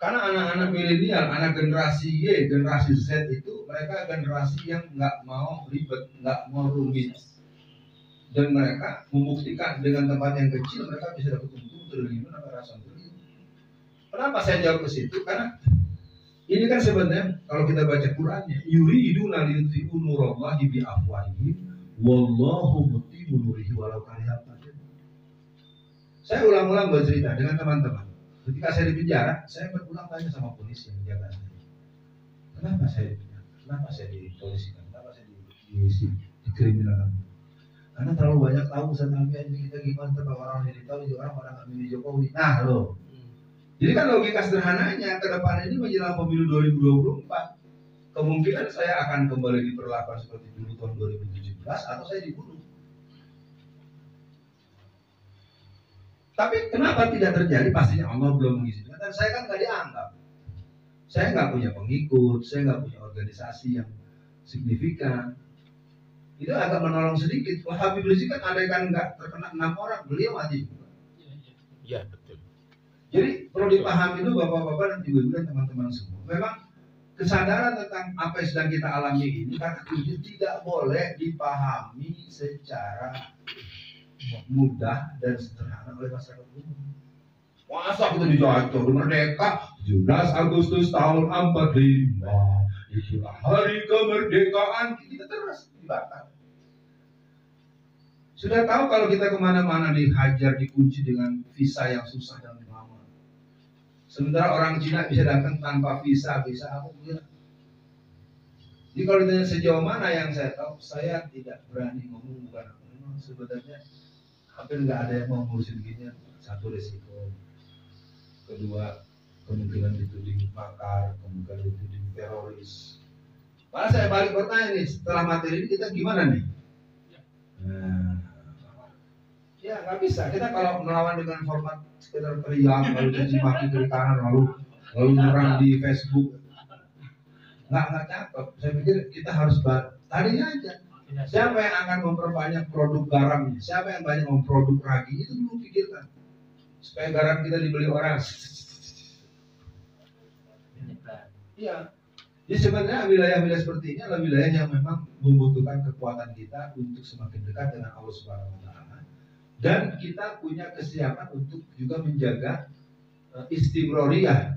Karena anak-anak milenial, anak generasi Y, generasi Z itu mereka generasi yang nggak mau ribet, nggak mau rumit, dan mereka membuktikan dengan tempat yang kecil mereka bisa dapat untung triliun atau ratusan triliun. Kenapa saya jawab ke situ? Karena ini kan sebenarnya kalau kita baca Qurannya, yuriduna liyutfi'u nurallahi bi afwahihim wallahu mutimmu nurihi walau karihal kafirun. Saya ulang-ulang bercerita dengan teman-teman. Ketika saya di penjara, saya berulang tanya sama polisi yang menjaga saya. Kenapa saya di penjara? Kenapa saya dipolisikan? Kenapa saya dikriminalkan? Karena terlalu banyak tahu tentang kita gimana kalau orang ini tahu juga orang nggak milih Jokowi. Nah loh. Jadi kan logika sederhananya ke depan ini menjelang pemilu 2024, kemungkinan saya akan kembali diperlakukan seperti dulu tahun 2017 atau saya dibunuh. Tapi kenapa tidak terjadi? Pastinya Allah belum mengizinkan. Dan saya kan nggak dianggap. Saya nggak punya pengikut, saya nggak punya organisasi yang signifikan. Itu agak menolong sedikit. Wah, Habib Rizik kan ada kan nggak terkena 6 orang, beliau mati juga. Iya betul. Jadi perlu dipahami itu bapak-bapak dan ibu-ibu dan teman-teman semua. Memang kesadaran tentang apa yang sedang kita alami ini kata kunci tidak boleh dipahami secara mudah dan sederhana oleh masyarakat umum. Masa kita dijajah merdeka 17 Agustus tahun 45, itulah hari kemerdekaan, kita terus dibakar. Sudah tahu kalau kita kemana-mana dihajar, dikunci dengan visa yang susah dan lama. Sementara orang Cina bisa datang tanpa visa apa pun. Jadi kalau ditanya sejauh mana yang saya tahu, saya tidak berani ngomong, bukan memang sebenarnya hampir nggak ada yang mau ngurusin gini. Satu, risiko. Kedua, kemungkinan dituding makar, kemungkinan dituding teroris. Malah saya balik bertanya nih, setelah materi ini kita gimana nih? Nah, ya nggak bisa. Kita kalau melawan dengan format sekedar teriak, lalu caci maki kiri kanan, lalu nyerang di Facebook, nggak cakep. Saya pikir kita harus tadinya aja. Siapa yang akan memperbanyak produk garamnya? Siapa yang banyak memproduk ragi? Itu dulu pikirkan. Supaya garam kita dibeli orang. Iya. Jadi sebenarnya wilayah-wilayah seperti ini adalah wilayah yang memang membutuhkan kekuatan kita untuk semakin dekat dengan Allah Subhanahu wa taala. Dan kita punya kesiapan untuk juga menjaga istimroriyah,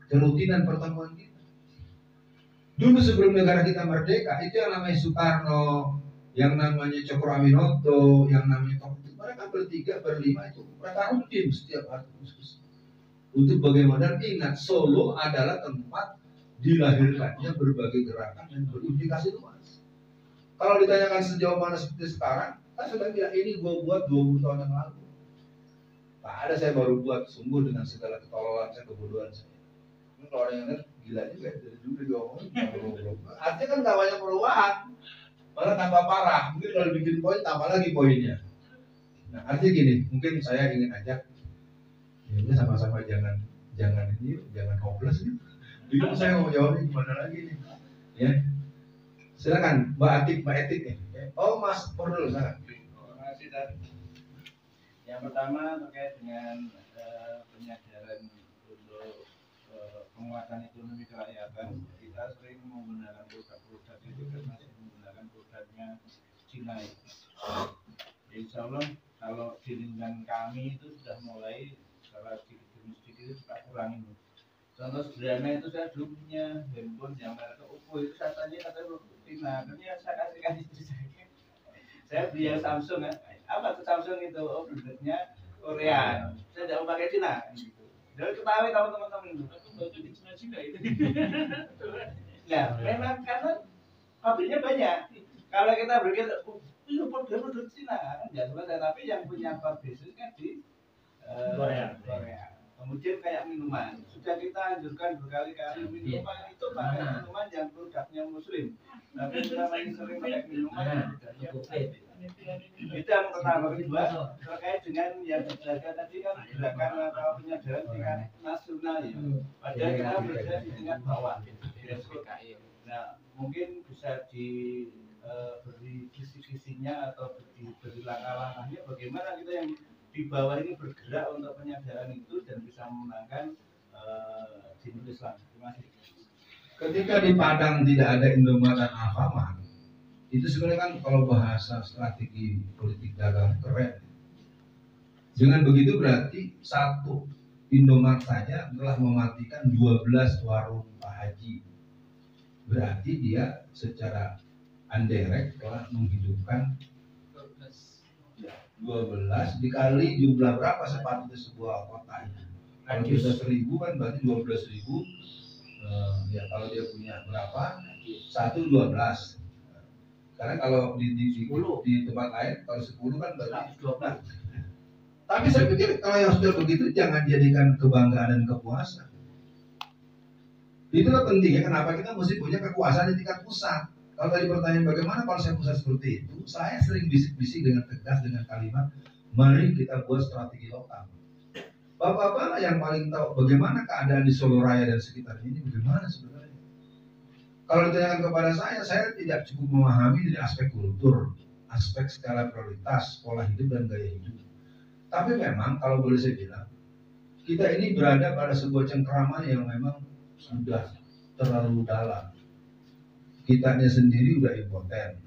kerutinan pertemuan kita. Dulu sebelum negara kita merdeka, itu yang namanya Soekarno, yang namanya Cokro Aminoto, yang namanya Tokoh, mereka bertiga, berlima itu mereka rutin setiap hari khusus. Untuk bagaimana ingat, Solo adalah tempat dilahirkannya berbagai gerakan dan berimplikasi luas. Kalau ditanyakan sejauh mana seperti sekarang, kan sudah bilang ini gua buat 20 tahun yang lalu. Tak ada, saya baru buat, sungguh dengan segala ketololan saya, kebodohan saya. Ini kalau orang yang lihat gila juga dari dulu diomongin. Artinya kan gak banyak perubahan, malah tambah parah. Mungkin kalau bikin poin tambah lagi poinnya. Nah artinya gini, mungkin saya ingin ajak, ya sama-sama jangan ini, jangan hopeless nih. Bingung saya mau jawabnya gimana lagi nih. Ya, silakan Mbak Etik nih. Oh Mas Pur dulu, silakan. Terima kasih Dan. Yang pertama terkait dengan penyadaran untuk penguatan ekonomi kerakyatan. Kita sering menggunakan produk-produk itu kan masih menggunakan produknya Cina. Insya Allah kalau di lingkungan kami itu sudah mulai secara sedikit kita kurangi. Contoh sederhana itu saya dulu punya handphone yang merek Oppo itu katanya Cina, akhirnya saya kasih saya beli yang Samsung ya. Apa tuh Samsung itu? Oh produknya Korea. Saya tidak mau pakai Cina. Gitu. Jadi ketahui tahu teman-teman itu. Aku baca di Cina itu. Nah, memang karena pabriknya banyak. Kalau kita berpikir, itu produk Cina kan nggak selesai. Tapi yang punya pabriknya di Korea. Kemudian kayak minuman, sudah kita anjurkan berkali-kali minuman itu pakai minuman yang produknya Muslim. Tapi kita masih sering pakai minuman yang produknya Muslim. Itu yang pertama. Kedua, terkait dengan yang dijaga tadi kan gerakan atau penyadaran tingkat nasional ya. Padahal kita berada di tingkat bawah. Nah, mungkin bisa diberi kisi-kisinya atau diberi langkah-langkahnya bagaimana kita yang di bawah ini bergerak untuk penyadaran itu dan bisa memenangkan dinul Islam. Terima kasih. Ketika di Padang tidak ada Indomaret dan Alfamart, itu sebenarnya kan kalau bahasa strategi politik dagang keren. Dengan begitu berarti satu Indomaret saja telah mematikan 12 warung Pak Haji. Berarti dia secara indirect telah menghidupkan 12 dikali jumlah berapa sepatutnya sebuah kota. Kalau kita 1000 kan berarti 12.000. Ya kalau dia punya berapa? 1/12. Karena kalau di tempat lain kalau 10 kan berarti 12. Tapi saya pikir kalau yang sudah begitu jangan jadikan kebanggaan dan kepuasan. Itulah pentingnya kenapa kita mesti punya kekuasaan di tingkat pusat. Kalau tadi pertanyaan bagaimana konsep pusat seperti itu, saya sering bisik-bisik dengan tegas dengan kalimat, mari kita buat strategi lokal. Bapak-bapak yang paling tahu bagaimana keadaan di Solo Raya dan sekitarnya ini bagaimana sebenarnya. Kalau ditanyakan kepada saya tidak cukup memahami dari aspek kultur, aspek skala prioritas, pola hidup dan gaya hidup. Tapi memang kalau boleh saya bilang, kita ini berada pada sebuah cengkraman yang memang sudah terlalu dalam. Kitanya sendiri udah impoten,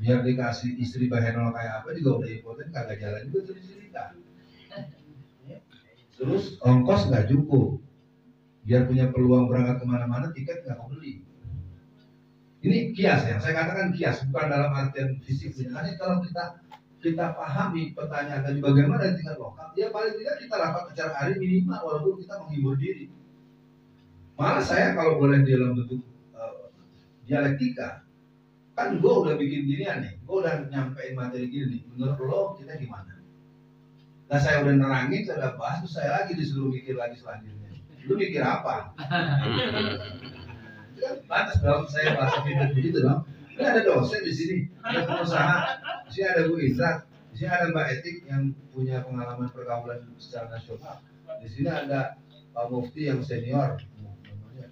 biar dikasih istri bahenol kayak apa juga udah impoten, kagak jalan juga tuh cerita. Terus ongkos nggak cukup, biar punya peluang berangkat kemana-mana tiket nggak kebeli. Ini kias ya, saya katakan kias, bukan dalam artian fisik. Hanya kalau kita pahami pertanyaan tadi bagaimana di tingkat lokal, ya paling tidak kita rapat acara hari minimal walaupun kita menghibur diri. Malah saya kalau boleh dalam bentuk dialektika, kan gue udah bikin ginian nih, gue udah nyampein materi gini nih, menurut lo kita gimana? Nah saya udah nerangin, saya udah bahas, terus saya lagi disuruh mikir lagi selanjutnya. Lu mikir apa? Itu kan batas dong, saya bahasa pikir begitu dong. Ini ada dosen di sini, ada pengusaha, di sini ada Bu Indra, di sini ada Mbak Etik yang punya pengalaman pergaulan secara nasional. Di sini ada Pak Mufti yang senior, namanya.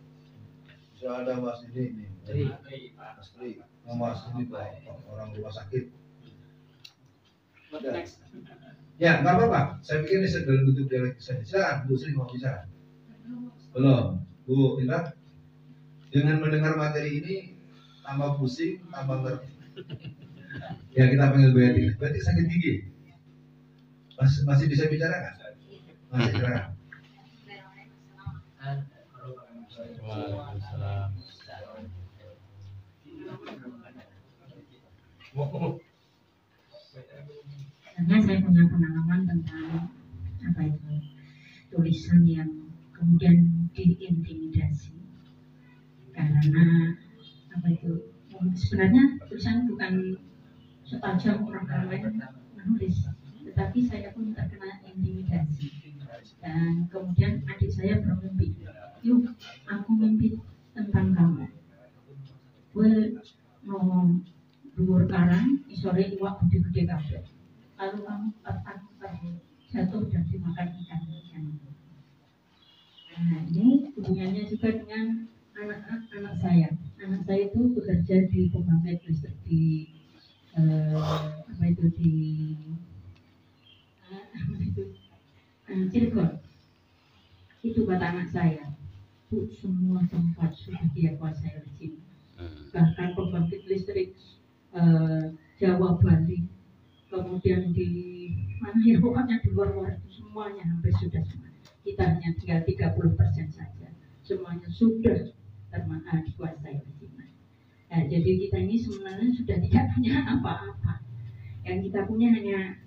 Bisa ada Mas ini, Mas Tri, Mas ini orang rumah sakit. Ya, nggak apa-apa. Saya pikir ini dalam bentuk dialek saja. Silakan, Bu Sri mau bicara. Belum, Bu Indra. Dengan mendengar materi ini tambah pusing, tambah ngerti. Ya kita panggil Bu Etik. Bu Etik sakit gigi. Masih bisa bicara nggak? Masih bicara. Karena saya punya pengalaman tentang apa itu tulisan yang kemudian diintimidasi karena apa itu sebenarnya tulisan bukan setajam orang lain menulis, tetapi saya pun terkena intimidasi dan kemudian adik saya bermimpi, yuk aku mimpi tentang kamu, gue mau dhuwur karang isore iwak gede-gede kabeh. Lalu kamu jatuh dan dimakan ikan. Nah ini hubungannya juga dengan anak saya. Anak saya itu bekerja di pembangkit listrik di Cirebon. Itu kata anak saya, Bu, semua tempat sudah dia kuasai rezim. Bahkan pembangkit listrik Jawa, Bali, kemudian di mana ya pokoknya di luar itu semuanya hampir sudah semua. Kita hanya tinggal 30% saja. Semuanya sudah dikuasai rezim. Nah, jadi kita ini sebenarnya sudah tidak punya apa-apa. Yang kita punya hanya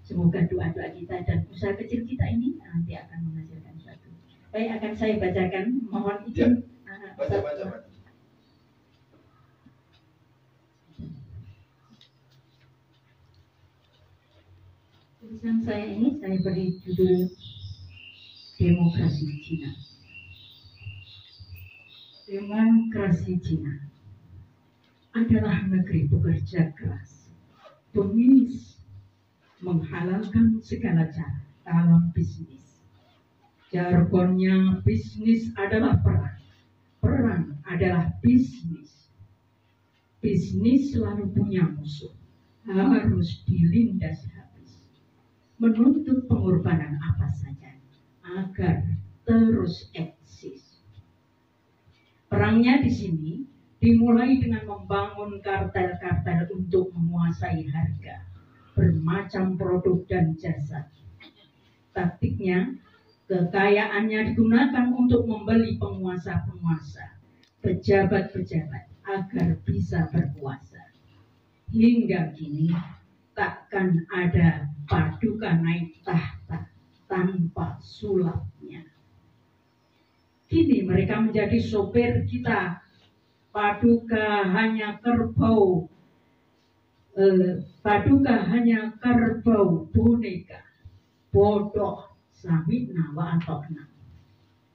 semoga doa-doa kita dan usaha kecil kita ini nanti akan menghasilkan sesuatu. Baik, akan saya bacakan. Mohon izin. Ya. Baca. Tulisan saya ini saya beri judul Demokrasi Cina. Demokrasi Cina adalah negeri pekerja keras, pengis, menghalalkan segala cara dalam bisnis. Jargonnya bisnis adalah perang, perang adalah bisnis. Bisnis selalu punya musuh, harus dilindas habis. Menuntut pengorbanan apa saja agar terus eksis. Perangnya di sini dimulai dengan membangun kartel-kartel untuk menguasai harga bermacam produk dan jasa. Taktiknya, kekayaannya digunakan untuk membeli penguasa-penguasa, pejabat-pejabat agar bisa berkuasa. Hingga kini takkan ada paduka naik tahta tanpa sulapnya. Kini mereka menjadi sopir kita. Paduka hanya kerbau, boneka, bodoh, samikna wa atokna,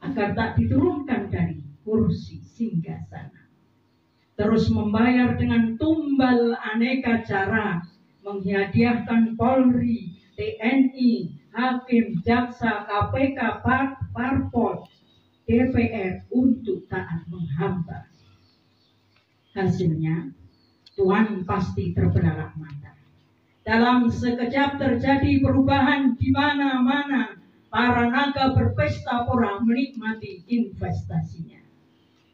agar tak diturunkan dari kursi singgasana. Terus membayar dengan tumbal aneka cara, menghadiahkan Polri, TNI, Hakim, Jaksa, KPK, Parpol, DPR untuk taat menghamba. Hasilnya, Tuhan pasti terbelalak mata. Dalam sekejap terjadi perubahan di mana-mana. Para naga berpesta pora menikmati investasinya.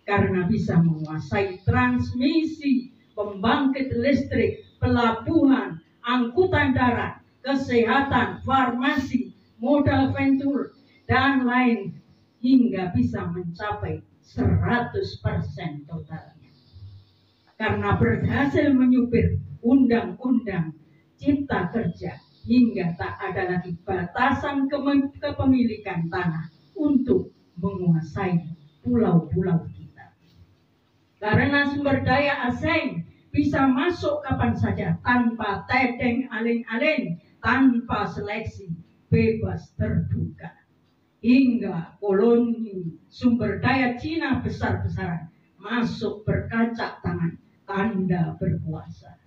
Karena bisa menguasai transmisi, pembangkit listrik, pelabuhan, angkutan darat, kesehatan, farmasi, modal venture, dan lain hingga bisa mencapai 100% totalnya. Karena berhasil menyupir undang-undang cipta kerja hingga tak ada lagi batasan kepemilikan tanah untuk menguasai pulau-pulau kita. Karena sumber daya asing bisa masuk kapan saja tanpa tedeng aling-aling, tanpa seleksi, bebas terbuka. Hingga koloni sumber daya Cina besar-besaran masuk berkacak tangan, tanda berkuasa.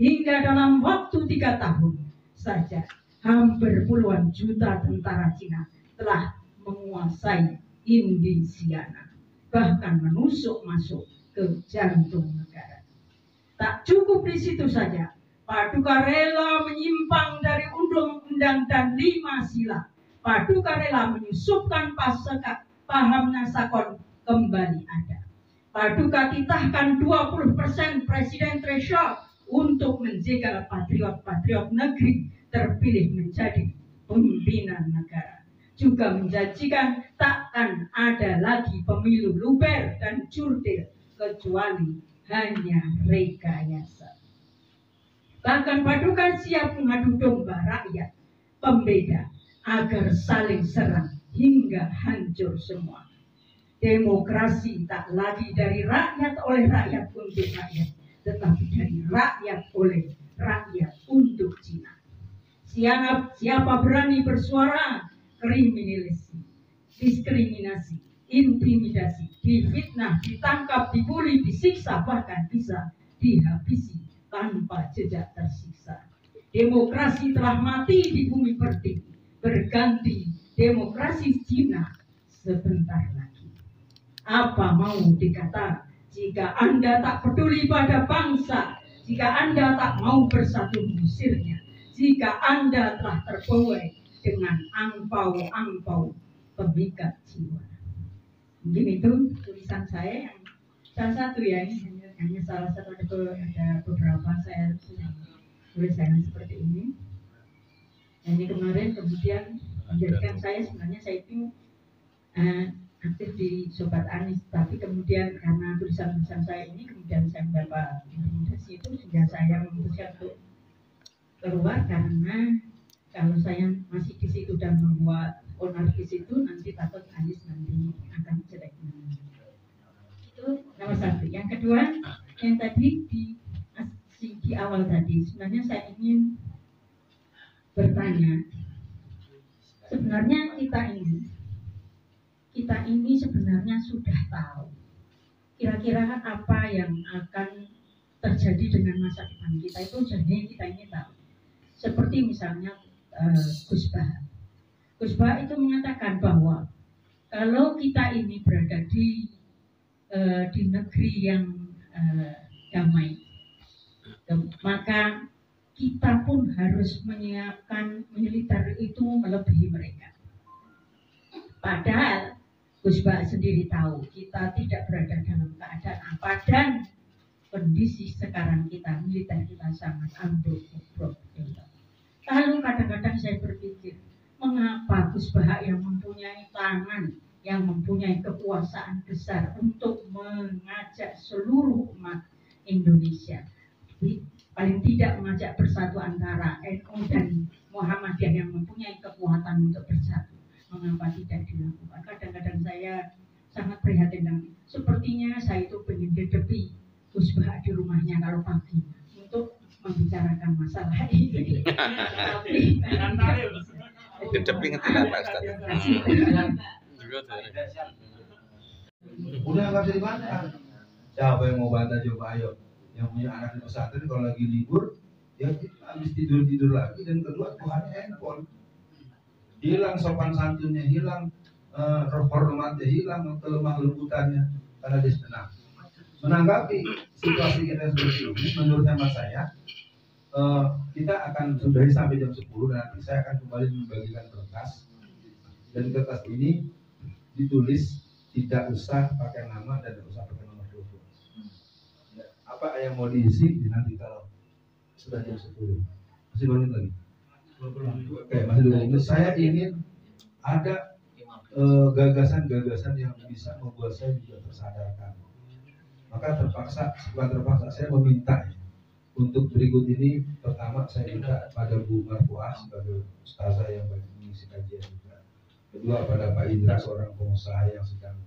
Hingga dalam waktu 3 tahun saja, hampir puluhan juta tentara Cina telah menguasai Indisiana, bahkan menusuk masuk ke jantung negara. Tak cukup di situ saja, Paduka rela menyimpang dari undang-undang dan 5 sila. Paduka rela menyusupkan paham Nasakon kembali ada. Paduka titahkan 20% presiden threshold untuk menjegal patriot-patriot negeri terpilih menjadi pimpinan negara. Juga menjanjikan takkan ada lagi pemilu luber dan jurdil kecuali hanya rekayasa. Bahkan Paduka siap mengadu domba rakyat pembeda agar saling serang hingga hancur semua. Demokrasi tak lagi dari rakyat oleh rakyat untuk rakyat, tetapi dari rakyat oleh rakyat untuk Cina. Siapa berani bersuara, kriminalisasi, diskriminasi, intimidasi, difitnah, ditangkap, dibully, disiksa, bahkan bisa dihabisi tanpa jejak tersiksa. Demokrasi telah mati di bumi pertiwi, berganti demokrasi Cina sebentar lagi. Apa mau dikata jika Anda tak peduli pada bangsa, jika Anda tak mau bersatu mengusirnya, jika Anda telah terbuai dengan angpau-angpau pemikat jiwa. Mungkin itu tulisan saya yang salah satu ya, ini hanya salah satu, ada beberapa saya tulisan seperti ini. Ini kemarin kemudian menjadikan saya sebenarnya saya itu aktif di Sobat Anies, tapi kemudian karena tulisan-tulisan saya ini kemudian saya mendapat rekomendasi itu sehingga saya memutuskan untuk keluar, karena kalau saya masih di situ dan membuat anarkis itu nanti takut Anies nanti akan jelek. Itu nomor satu. Yang kedua, yang tadi di awal tadi sebenarnya saya ingin bertanya, sebenarnya kita ini sebenarnya sudah tahu kira-kira apa yang akan terjadi dengan masa depan kita, itu jadi kita ini tahu. Seperti misalnya Gus Bah. Gus Bah itu mengatakan bahwa kalau kita ini berada di negeri yang damai, maka kita pun harus menyiapkan militer itu melebihi mereka. Padahal Gus Bah sendiri tahu kita tidak berada dalam keadaan apa, dan kondisi sekarang kita, militer kita sangat ambruk. Lalu kadang-kadang saya berpikir, mengapa Gus Bah yang mempunyai tangan, yang mempunyai kekuasaan besar untuk mengajak seluruh umat Indonesia, paling tidak mengajak bersatu antara NU dan Muhammadiyah yang mempunyai kekuatan untuk bersatu, mengapa tidak dilakukan? Kadang-kadang saya sangat prihatin dan sepertinya saya itu ingin dedepi Gus Bah di rumahnya kalau pagi untuk membicarakan masalah ini. Tapi dedepi ngerti apa Ustaz? Udah nggak bisa dibantah. Siapa yang mau bantah, coba ayo. Yang punya anak di pesantren kalau lagi libur, ya habis tidur lagi, dan kedua Tuhannya handphone. Hilang sopan santunnya, hilang hormatnya, hilang kelemah lembutannya karena dia senang. Menanggapi situasi kita seperti ini, menurut hemat saya, kita akan sudahi sampai jam 10 dan nanti saya akan kembali membagikan kertas, dan kertas ini ditulis tidak usah pakai nama dan tidak usah pakai nomor telepon. Apa yang mau diisi nanti kalau sudah jam 10. Masih berapa menit lagi? Oke, masih 20 menit. Saya ingin ada gagasan-gagasan yang bisa membuat saya juga tersadarkan. Maka bukan terpaksa, saya meminta untuk berikut ini. Pertama saya minta pada Bu Marfuah sebagai ustazah yang banyak mengisi kajian juga. Kedua pada Pak Indra, seorang pengusaha yang sedang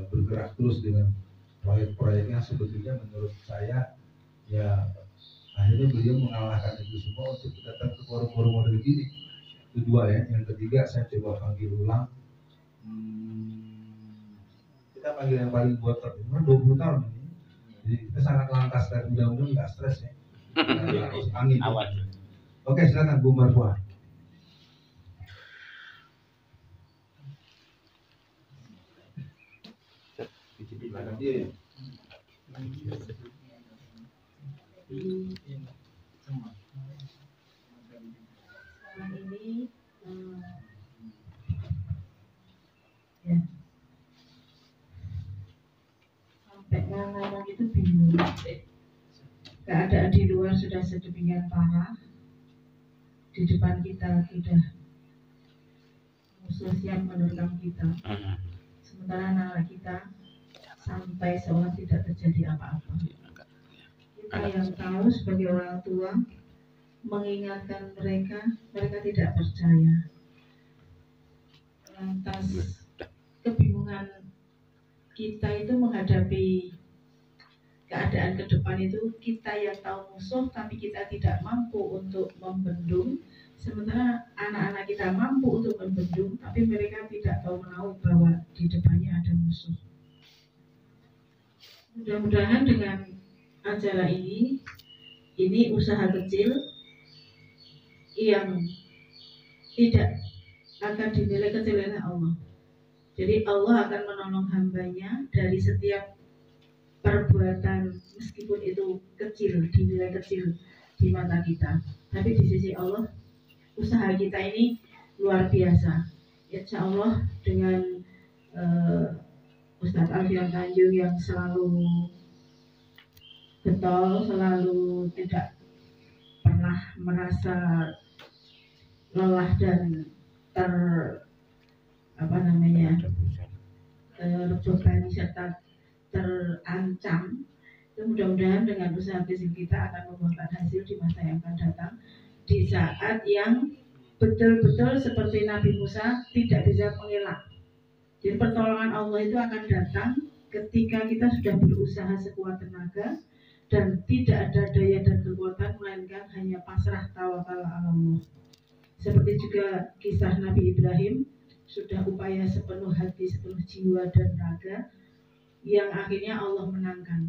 bergerak terus dengan proyek-proyeknya. Sebetulnya menurut saya ya akhirnya beliau mengalahkan itu semua untuk datang ke forum-forum model gini. Itu dua ya. Yang ketiga saya coba panggil ulang. Kita panggil yang paling buat 20 tahun ini. Jadi kita sangat langka sekali, mudah-mudahan nggak stres ya. Angin. Oke, silakan Bu Marfuah. Sekarang ini ya, sampai ngomong itu bingung. Keadaan di luar sudah sedemikian parah, di depan kita sudah musuh siap menerkam kita, sementara anak kita sampai seolah tidak terjadi apa-apa. Kita yang tahu sebagai orang tua mengingatkan mereka tidak percaya. Lantas kebingungan kita itu menghadapi keadaan ke depan itu, kita yang tahu musuh tapi kita tidak mampu untuk membendung, sementara anak-anak kita mampu untuk membendung tapi mereka tidak tahu menahu bahwa di depannya ada musuh. Mudah-mudahan dengan acara ini usaha kecil yang tidak akan dinilai kecil oleh Allah. Jadi Allah akan menolong hambanya dari setiap perbuatan, meskipun itu kecil, dinilai kecil di mata kita, tapi di sisi Allah usaha kita ini luar biasa. Insya Allah dengan Ustadz Alfian Tanjung yang selalu getol, selalu tidak pernah merasa lelah dan terbebani serta terancam. Itu mudah-mudahan dengan usaha kecil kita akan membuahkan hasil di masa yang akan datang, di saat yang betul-betul seperti Nabi Musa tidak bisa mengelak. Jadi pertolongan Allah itu akan datang ketika kita sudah berusaha sekuat tenaga dan tidak ada daya dan kekuatan, melainkan hanya pasrah tawakal ala Allah. Seperti juga kisah Nabi Ibrahim, sudah upaya sepenuh hati, sepenuh jiwa dan raga, yang akhirnya Allah menangkan.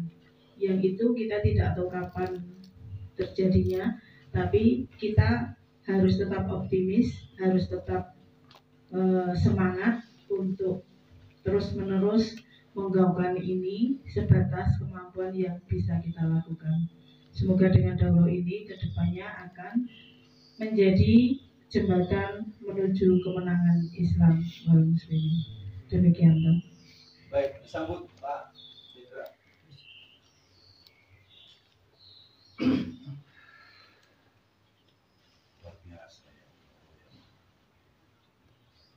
Yang itu kita tidak tahu kapan terjadinya, tapi kita harus tetap optimis, harus tetap semangat untuk terus-menerus menggaungkan ini sebatas kemampuan yang bisa kita lakukan. Semoga dengan daurah ini kedepannya akan menjadi jembatan menuju kemenangan Islam wal Muslimin. Demikian, Pak. Baik, disambut Pak Indra.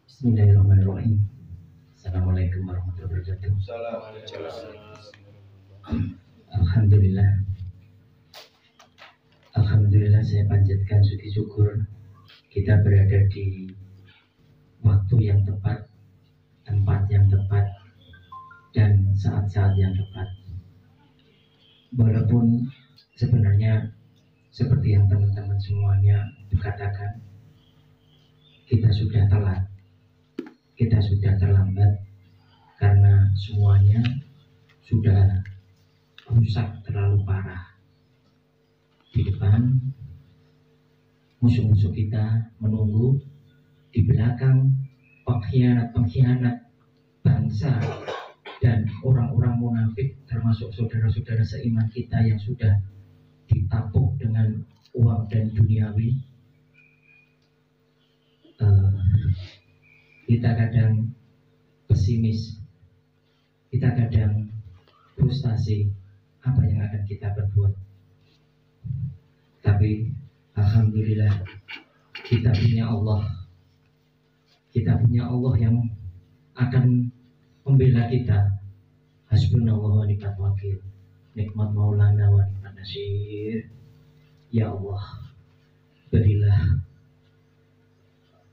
Bismillahirrahmanirrahim. Assalamualaikum warahmatullahi wabarakatuh. Alhamdulillah saya panjatkan puji syukur kita berada di waktu yang tepat, tempat yang tepat, dan saat-saat yang tepat. Walaupun sebenarnya seperti yang teman-teman semuanya katakan, kita sudah telat, kita sudah terlambat, karena semuanya sudah rusak terlalu parah. Di depan musuh-musuh kita menunggu, di belakang pengkhianat bangsa dan orang-orang munafik, termasuk saudara-saudara seiman kita yang sudah ditapuk dengan uang dan duniawi. Kita kadang pesimis, kita kadang frustasi, apa yang akan kita perbuat. Tapi Tetapi alhamdulillah kita punya Allah. Kita punya Allah yang akan membela kita. Hasbunallah wa ni'mal wakil. Nikmat maulana wa ni'man nasir. Ya Allah, berilah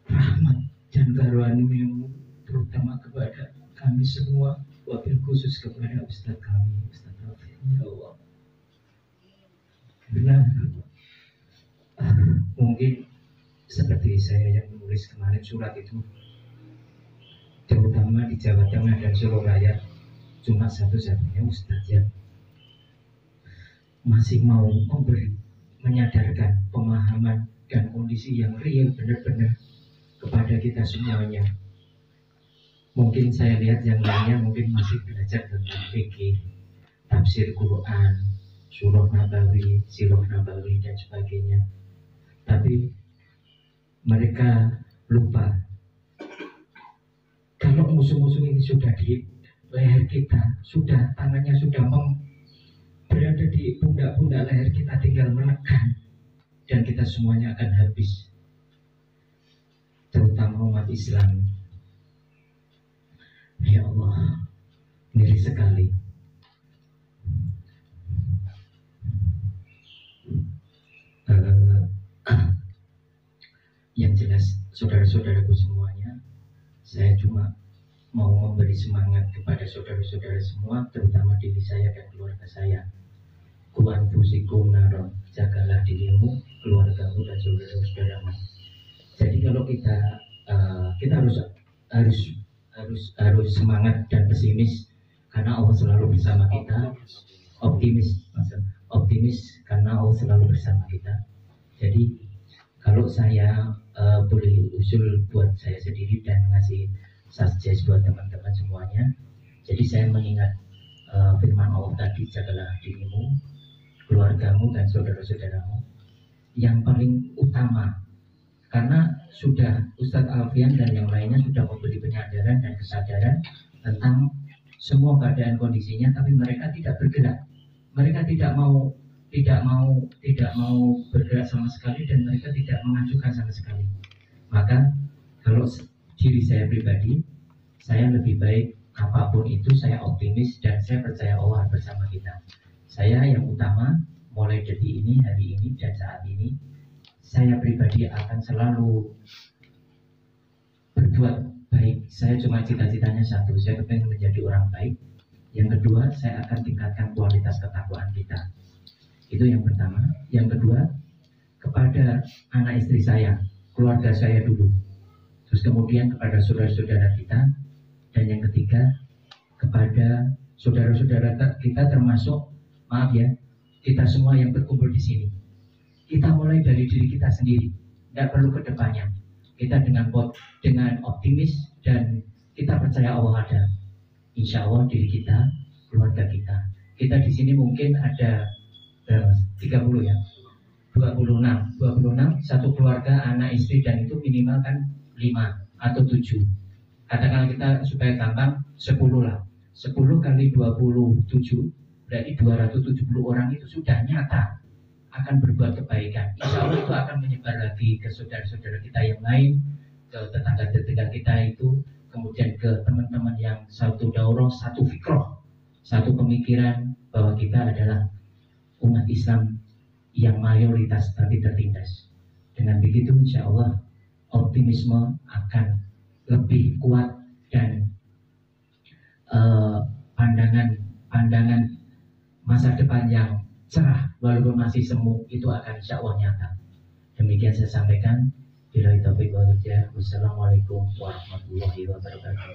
rahmat dan karunia-Mu terutama kepada kami semua, wabil khusus kepada Ustaz kami, Ustaz Rafiq. Ya Allah, benar, mungkin seperti saya yang menulis kemarin surat itu, terutama di Jawa Tengah dan Surabaya, cuma satu-satunya Ustaz yang masih mau memberi, menyadarkan pemahaman dan kondisi yang real benar-benar kepada kita semuanya. Mungkin saya lihat yang lainnya mungkin masih belajar tentang fikih, tafsir Quran, surah Nabawi, sirah Nabawi dan sebagainya. Tapi mereka lupa kalau musuh-musuh ini sudah di leher kita, sudah tangannya sudah berada di pundak-pundak leher kita, tinggal menekan dan kita semuanya akan habis, terutama umat Islam. Ya Allah, ngeri sekali. Yang jelas saudara-saudaraku semuanya, saya cuma mau memberi semangat kepada saudara-saudara semua, terutama diri saya dan keluarga saya. Ku anfusikum naron, jagalah dirimu, keluargamu dan saudara-saudaramu. Jadi kalau kita harus semangat dan pesimis karena Allah selalu bersama kita, optimis karena Allah selalu bersama kita. Jadi kalau saya boleh usul buat saya sendiri dan ngasih suggest buat teman-teman semuanya, jadi saya mengingat firman Allah tadi, jagalah dirimu, keluargamu dan saudara-saudaramu. Yang paling utama, karena sudah Ustadz Alfian dan yang lainnya sudah memberi penyadaran dan kesadaran tentang semua keadaan kondisinya, tapi mereka tidak bergerak, mereka tidak mau bergerak sama sekali, dan mereka tidak mengajukan sama sekali. Maka kalau diri saya pribadi, saya lebih baik apapun itu, saya optimis dan saya percaya Allah bersama kita. Saya yang utama mulai detik ini, hari ini dan saat ini, saya pribadi akan selalu berbuat baik. Saya cuma cita-citanya satu, saya ingin menjadi orang baik. Yang kedua, saya akan tingkatkan kualitas ketakwaan kita. Itu yang pertama. Yang kedua, kepada anak istri saya, keluarga saya dulu. Terus kemudian kepada saudara-saudara kita. Dan yang ketiga, kepada saudara-saudara kita, termasuk, maaf ya, kita semua yang berkumpul di sini. Kita mulai dari diri kita sendiri, tidak perlu ke depannya. Kita dengan optimis dan kita percaya Allah ada. Insya Allah diri kita, keluarga kita. Kita di sini mungkin ada 30 ya, 26, satu keluarga, anak istri, dan itu minimal kan 5 atau 7. Katakan kita supaya gampang 10 lah. 10 kali 27 berarti 270 orang itu sudah nyata akan berbuat kebaikan. Insya Allah itu akan menyebar lagi ke saudara-saudara kita yang lain, ke tetangga-tetangga kita itu, kemudian ke teman-teman yang satu daurah, satu fikroh, satu pemikiran bahwa kita adalah umat Islam yang mayoritas tapi tertindas. Dengan begitu insya Allah optimisme akan lebih kuat dan pandangan masa depan yang cerah walaupun masih semu itu akan insya Allah nyata. Demikian saya sampaikan. Billahi taufiq wal hidayah. Wassalamualaikum warahmatullahi wabarakatuh.